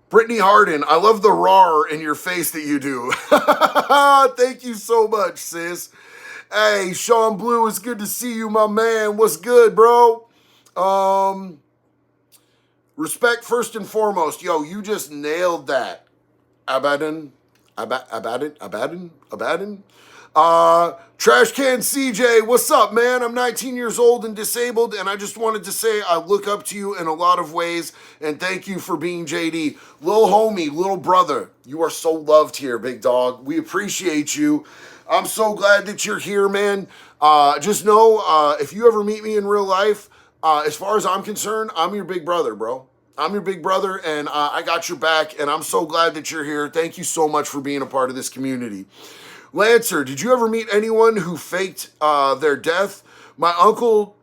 Brittany Harden, I love the roar in your face that you do. Thank you so much, sis. Hey, Sean Blue, it's good to see you, my man. What's good, bro? Respect first and foremost. Yo, you just nailed that. Abaddon. Trash Can CJ, what's up, man? I'm 19 years old and disabled, and I just wanted to say I look up to you in a lot of ways, and thank you for being JD. Little homie, little brother, you are so loved here, big dog. We appreciate you. I'm so glad that you're here, man. Just know, if you ever meet me in real life, as far as I'm concerned, I'm your big brother, bro. I'm your big brother, and I got your back, and I'm so glad that you're here. Thank you so much for being a part of this community. Lancer, did you ever meet anyone who faked their death? My uncle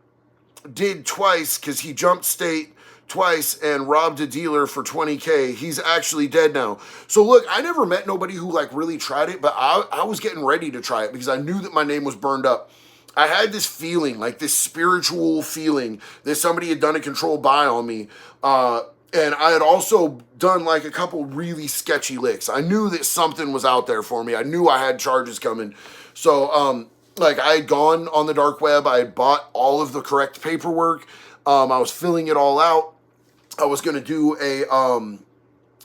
did twice because he jumped state twice and robbed a dealer for $20K. He's actually dead now. So look, I never met nobody who like really tried it, but I was getting ready to try it because I knew that my name was burned up. I had this feeling, like this spiritual feeling that somebody had done a controlled buy on me. And I had also done like a couple really sketchy licks. I knew that something was out there for me. I knew I had charges coming. So, like I had gone on the dark web. I had bought all of the correct paperwork. I was filling it all out. I was going to do a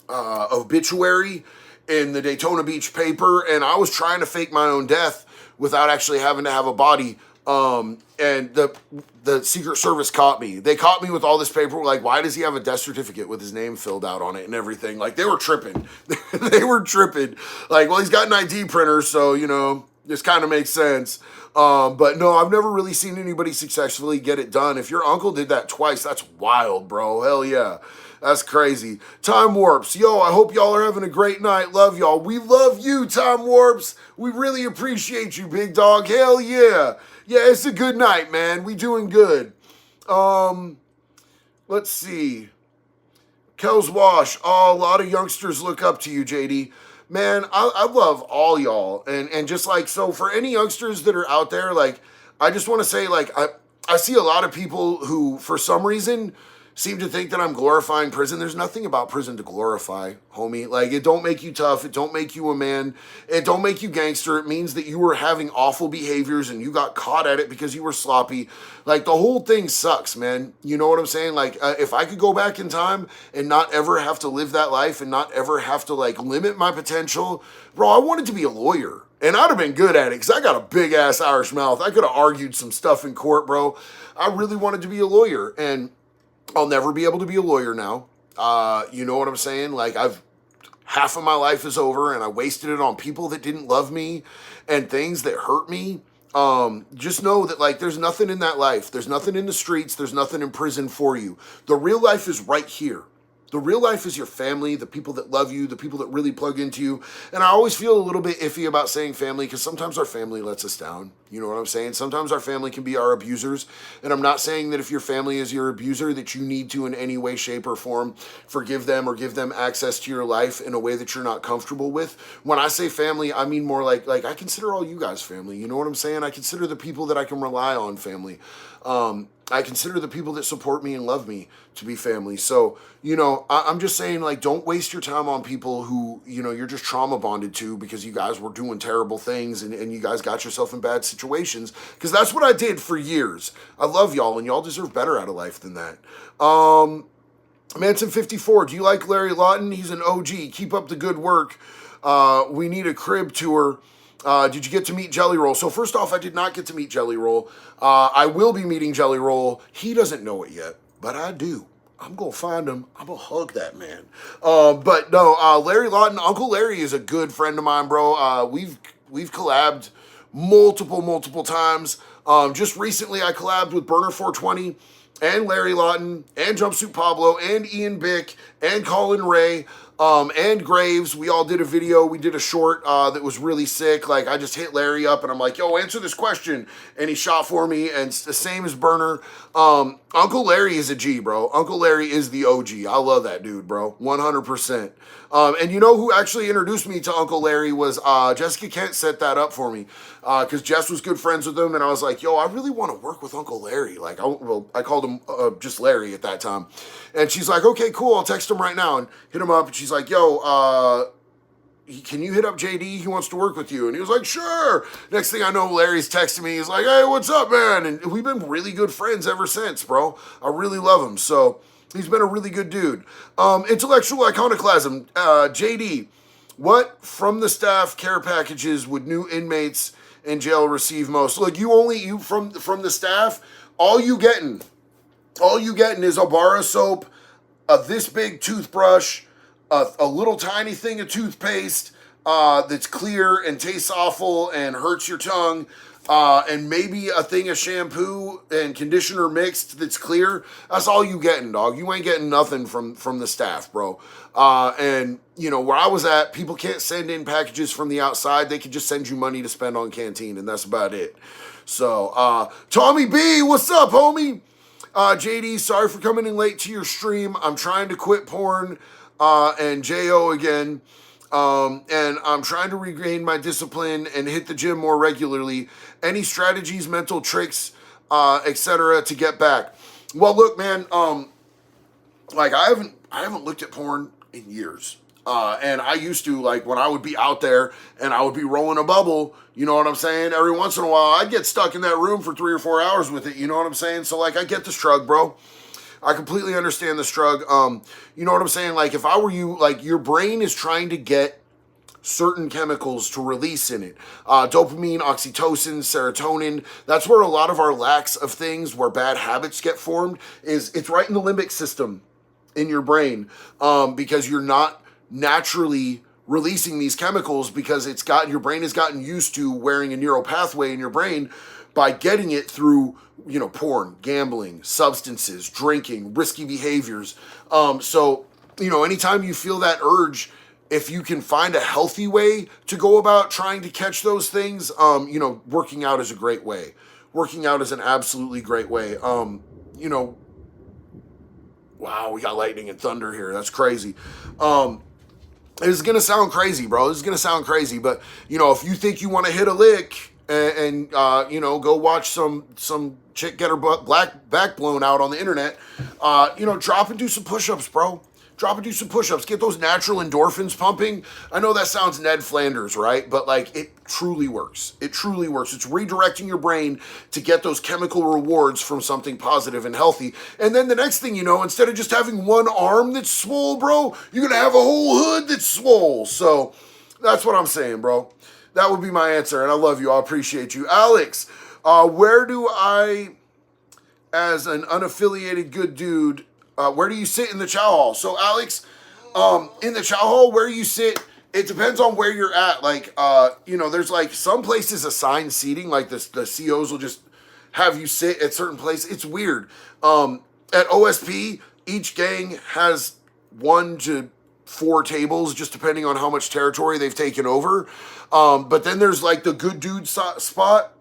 obituary in the Daytona Beach paper. And I was trying to fake my own death without actually having to have a body. And the Secret Service caught me. They caught me with all this paperwork. Like, why does he have a death certificate with his name filled out on it and everything? Like, they were tripping. They were tripping. Like, well, he's got an ID printer, so, you know, this kind of makes sense. But no, I've never really seen anybody successfully get it done. If your uncle did that twice, that's wild, bro. Hell yeah. That's crazy. Time Warps. Yo, I hope y'all are having a great night. Love y'all. We love you, Time Warps. We really appreciate you, big dog. Hell yeah. Yeah, it's a good night, man. We doing good. Let's see. Kells Wash. Oh, a lot of youngsters look up to you, JD. Man, I love all y'all. And just like, so for any youngsters that are out there, like, I just want to say, like, I see a lot of people who, for some reason, seem to think that I'm glorifying prison. There's nothing about prison to glorify, homie. Like, it don't make you tough. It don't make you a man. It don't make you gangster. It means that you were having awful behaviors and you got caught at it because you were sloppy. Like, the whole thing sucks, man. You know what I'm saying? Like, if I could go back in time and not ever have to live that life and not ever have to, like, limit my potential, bro, I wanted to be a lawyer. And I'd have been good at it because I got a big-ass Irish mouth. I could have argued some stuff in court, bro. I really wanted to be a lawyer. And I'll never be able to be a lawyer now. You know what I'm saying? Like, I've half of my life is over and I wasted it on people that didn't love me and things that hurt me, just know that like there's nothing in that life. There's nothing in the streets. There's nothing in prison for you. The real life is right here. The real life is your family, the people that love you, the people that really plug into you. And I always feel a little bit iffy about saying family because sometimes our family lets us down. You know what I'm saying? Sometimes our family can be our abusers. And I'm not saying that if your family is your abuser that you need to in any way, shape, or form forgive them or give them access to your life in a way that you're not comfortable with. When I say family, I mean more like I consider all you guys family. You know what I'm saying? I consider the people that I can rely on family. I consider the people that support me and love me to be family. So, you know, I'm just saying, like, don't waste your time on people who, you know, you're just trauma bonded to because you guys were doing terrible things and you guys got yourself in bad situations. Because that's what I did for years. I love y'all and y'all deserve better out of life than that. Manson54, do you like Larry Lawton? He's an OG. Keep up the good work. We need a crib tour. Did you get to meet Jelly Roll? So first off, I did not get to meet Jelly Roll. I will be meeting Jelly Roll. He doesn't know it yet, but I do. I'm going to find him. I'm going to hug that man. But no, Larry Lawton, Uncle Larry is a good friend of mine, bro. We've collabed multiple times. Just recently, I collabed with Burner 420 and Larry Lawton and Jumpsuit Pablo and Ian Bick and Colin Ray. And Graves, we all did a video, we did a short that was really sick. Like, I just hit Larry up and I'm like, yo, answer this question. And he shot for me, and it's the same as Burner. Uncle Larry is a G, bro. Uncle Larry is the OG. I love that dude, bro. 100%. And you know who actually introduced me to Uncle Larry was Jessica Kent set that up for me. Because Jess was good friends with him, and I was like, yo, I really want to work with Uncle Larry. Like, I called him just Larry at that time. And she's like, okay, cool, I'll text him right now. And hit him up, and she's like, yo, can you hit up JD? He wants to work with you. And he was like, sure. Next thing I know, Larry's texting me. He's like, hey, what's up, man? And we've been really good friends ever since, bro. I really love him. So he's been a really good dude. Intellectual Iconoclasm, JD, what from the staff care packages would new inmates in jail receive most? Look, you from the staff, all you getting is a bar of soap, this big toothbrush, a little tiny thing of toothpaste that's clear and tastes awful and hurts your tongue, and maybe a thing of shampoo and conditioner mixed that's clear. That's all you getting, dog. You ain't getting nothing from the staff, bro. And, you know, where I was at, people can't send in packages from the outside. They can just send you money to spend on canteen, and that's about it. So, Tommy B, what's up, homie? JD, sorry for coming in late to your stream. I'm trying to quit porn and JO again. And I'm trying to regain my discipline and hit the gym more regularly. Any strategies, mental tricks, etc. to get back? Well, look, man, like I haven't looked at porn in years. And I used to, like, when I would be out there and I would be rolling a bubble, you know what I'm saying? Every once in a while, I'd get stuck in that room for 3 or 4 hours with it, you know what I'm saying? So, like, I get the struggle, bro. I completely understand the struggle. You know what I'm saying? Like, if I were you, like, your brain is trying to get certain chemicals to release in it. Dopamine, oxytocin, serotonin. That's where a lot of our lacks of things, where bad habits get formed, it's right in the limbic system in your brain, because you're not naturally releasing these chemicals because your brain has gotten used to wearing a neural pathway in your brain by getting it through, you know, porn, gambling, substances, drinking, risky behaviors. So, you know, anytime you feel that urge, if you can find a healthy way to go about trying to catch those things, you know, working out is a great way. Working out is an absolutely great way. You know, wow, we got lightning and thunder here. That's crazy. This is gonna sound crazy, bro. This is gonna sound crazy, but you know, if you think you want to hit a lick and you know, go watch some chick get her back blown out on the internet, you know, drop and do some push-ups, bro. Drop and do some push-ups. Get those natural endorphins pumping. I know that sounds Ned Flanders, right? But like, it truly works. It truly works. It's redirecting your brain to get those chemical rewards from something positive and healthy. And then the next thing you know, instead of just having one arm that's swole, bro, you're gonna have a whole hood that's swole. So that's what I'm saying, bro. That would be my answer, and I love you. I appreciate you. Alex, where do I, as an unaffiliated good dude, where do you sit in the chow hall? So, Alex, In the chow hall where you sit, it depends on where you're at. Like, there's like some places assigned seating, like the COs will just have you sit at certain places. It's weird. At OSP, each gang has 1 to 4 tables, just depending on how much territory they've taken over. But then there's like the good dude spot.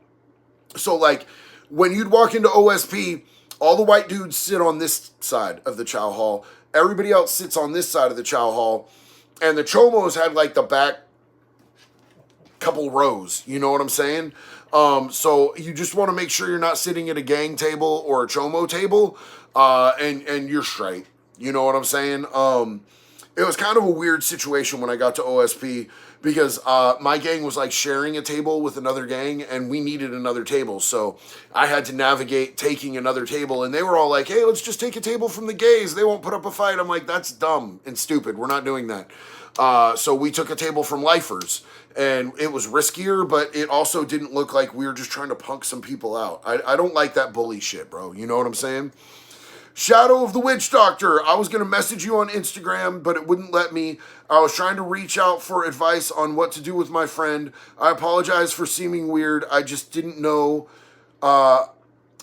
So like when you'd walk into OSP, all the white dudes sit on this side of the chow hall. Everybody else sits on this side of the chow hall. And the chomos had like the back couple rows. You know what I'm saying? So you just want to make sure you're not sitting at a gang table or a chomo table, and you're straight. You know what I'm saying? It was kind of a weird situation when I got to OSP because my gang was like sharing a table with another gang and we needed another table. So I had to navigate taking another table and they were all like, hey, let's just take a table from the gays. They won't put up a fight. I'm like, that's dumb and stupid. We're not doing that. So we took a table from lifers and it was riskier, but it also didn't look like we were just trying to punk some people out. I don't like that bully shit, bro. You know what I'm saying? Shadow of the Witch Doctor. I was going to message you on Instagram, but it wouldn't let me. I was trying to reach out for advice on what to do with my friend. I apologize for seeming weird. I just didn't know. I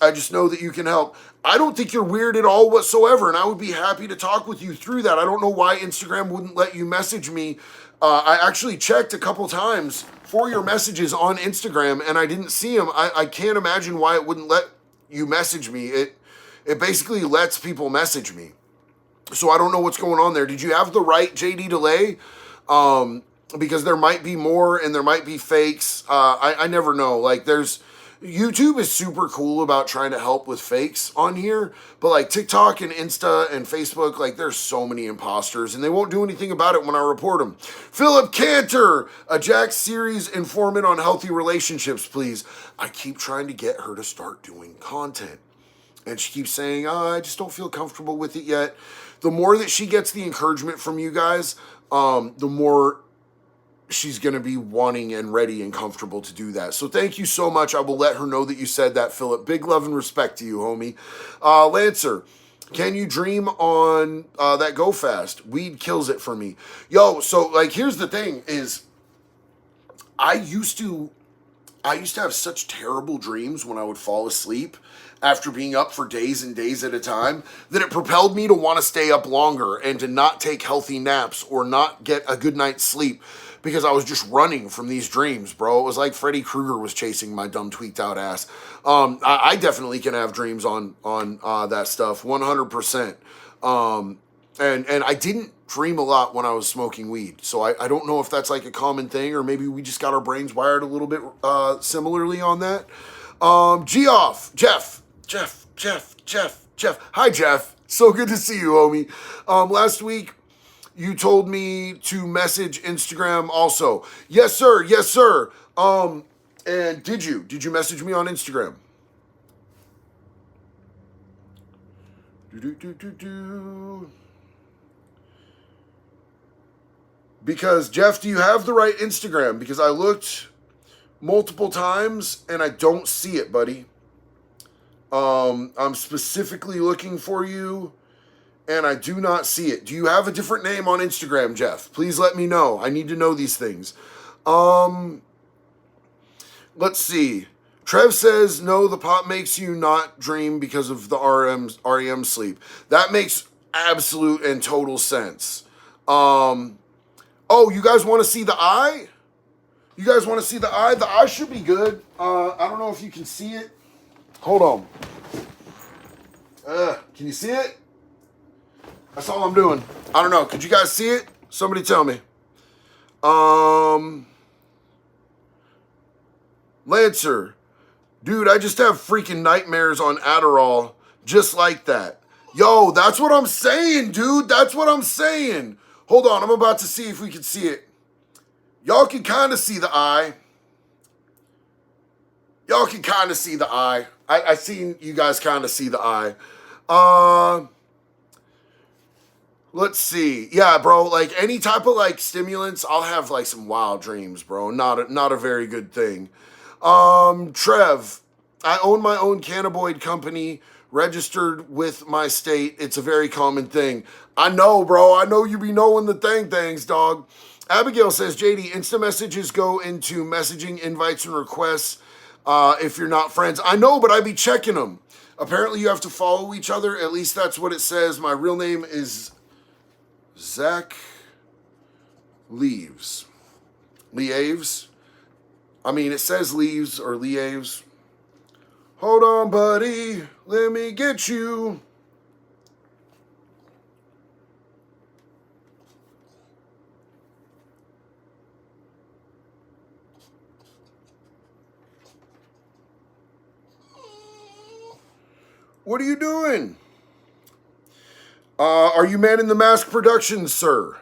just know that you can help. I don't think you're weird at all whatsoever, and I would be happy to talk with you through that. I don't know why Instagram wouldn't let you message me. I actually checked a couple times for your messages on Instagram, and I didn't see them. I can't imagine why it wouldn't let you message me. It basically lets people message me. So I don't know what's going on there. Did you have the right JD delay? Because there might be more and there might be fakes. I never know. Like YouTube is super cool about trying to help with fakes on here. But like TikTok and Insta and Facebook, like there's so many imposters and they won't do anything about it when I report them. Philip Cantor, a Jack Series informant on healthy relationships, please. I keep trying to get her to start doing content. And she keeps saying, I just don't feel comfortable with it yet. The more that she gets the encouragement from you guys, the more she's going to be wanting and ready and comfortable to do that. So thank you so much. I will let her know that you said that, Philip. Big love and respect to you, homie. Lancer, can you dream on that Go Fast? Weed kills it for me. Yo, so like here's the thing is I used to have such terrible dreams when I would fall asleep after being up for days and days at a time that it propelled me to want to stay up longer and to not take healthy naps or not get a good night's sleep because I was just running from these dreams, bro. It was like Freddy Krueger was chasing my dumb tweaked out ass. I definitely can have dreams on that stuff, 100%. And I didn't dream a lot when I was smoking weed. So I don't know if that's like a common thing or maybe we just got our brains wired a little bit similarly on that. Jeff. Hi, Jeff. So good to see you, homie. Last week, you told me to message Instagram also. Yes, sir. And did you message me on Instagram? Because, Jeff, do you have the right Instagram? Because I looked multiple times and I don't see it, buddy. I'm specifically looking for you and I do not see it. Do you have a different name on Instagram, Jeff? Please let me know. I need to know these things. Let's see. Trev says, no, the pot makes you not dream because of the REM sleep. That makes absolute and total sense. Oh, you guys want to see the eye? You guys want to see the eye? The eye should be good. I don't know if you can see it. Hold on. Can you see it? That's all I'm doing. I don't know. Could you guys see it? Somebody tell me. Lancer. Dude, I just have freaking nightmares on Adderall just like that. Yo, that's what I'm saying, dude. That's what I'm saying. Hold on. I'm about to see if we can see it. Y'all can kind of see the eye. Y'all can kind of see the eye. I seen you guys kind of see the eye. Let's see. Yeah, bro, like any type of like stimulants, I'll have like some wild dreams, bro. Not a very good thing. Trev, I own my own cannabinoid company, registered with my state. It's a very common thing. I know, bro. I know you be knowing the things, dog. Abigail says, JD, instant messages go into messaging invites and requests if you're not friends. I know, but I be checking them. Apparently you have to follow each other. At least that's what it says. My real name is Zach Leaves. Leaves? I mean, it says Leaves or Leaves. Hold on, buddy. Let me get you. What are you doing? Are you manning the mask production, sir?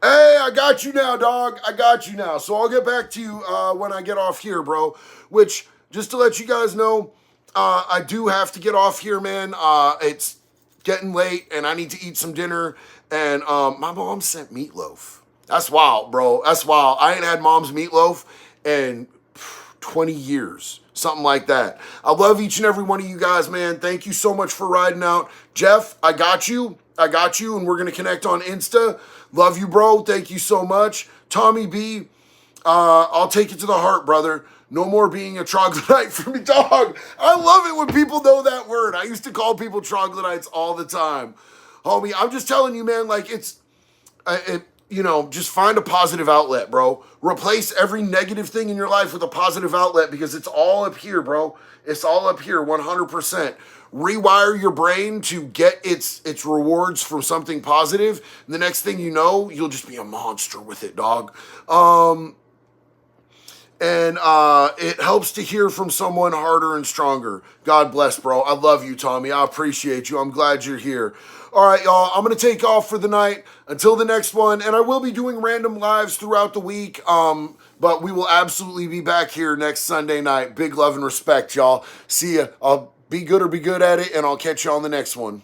Hey, I got you now, dog. I got you now. So I'll get back to you when I get off here, bro. Which, just to let you guys know, I do have to get off here, man. It's getting late, and I need to eat some dinner. And my mom sent meatloaf. That's wild, bro. That's wild. I ain't had mom's meatloaf in 20 years. Something like that. I love each and every one of you guys, man. Thank you so much for riding out. Jeff, I got you. I got you, and we're going to connect on Insta. Love you, bro. Thank you so much. Tommy B, I'll take it to the heart, brother. No more being a troglodyte for me, dog. I love it when people know that word. I used to call people troglodytes all the time. Homie, I'm just telling you, man, like just find a positive outlet, bro. Replace every negative thing in your life with a positive outlet because it's all up here, bro. It's all up here, 100%. Rewire your brain to get its rewards from something positive. And the next thing you know, you'll just be a monster with it, dog. It helps to hear from someone harder and stronger. God bless, bro. I love you, Tommy. I appreciate you. I'm glad you're here. All right, y'all. I'm going to take off for the night until the next one. And I will be doing random lives throughout the week. But we will absolutely be back here next Sunday night. Big love and respect, y'all. See ya. I'll be good or be good at it, and I'll catch you on the next one.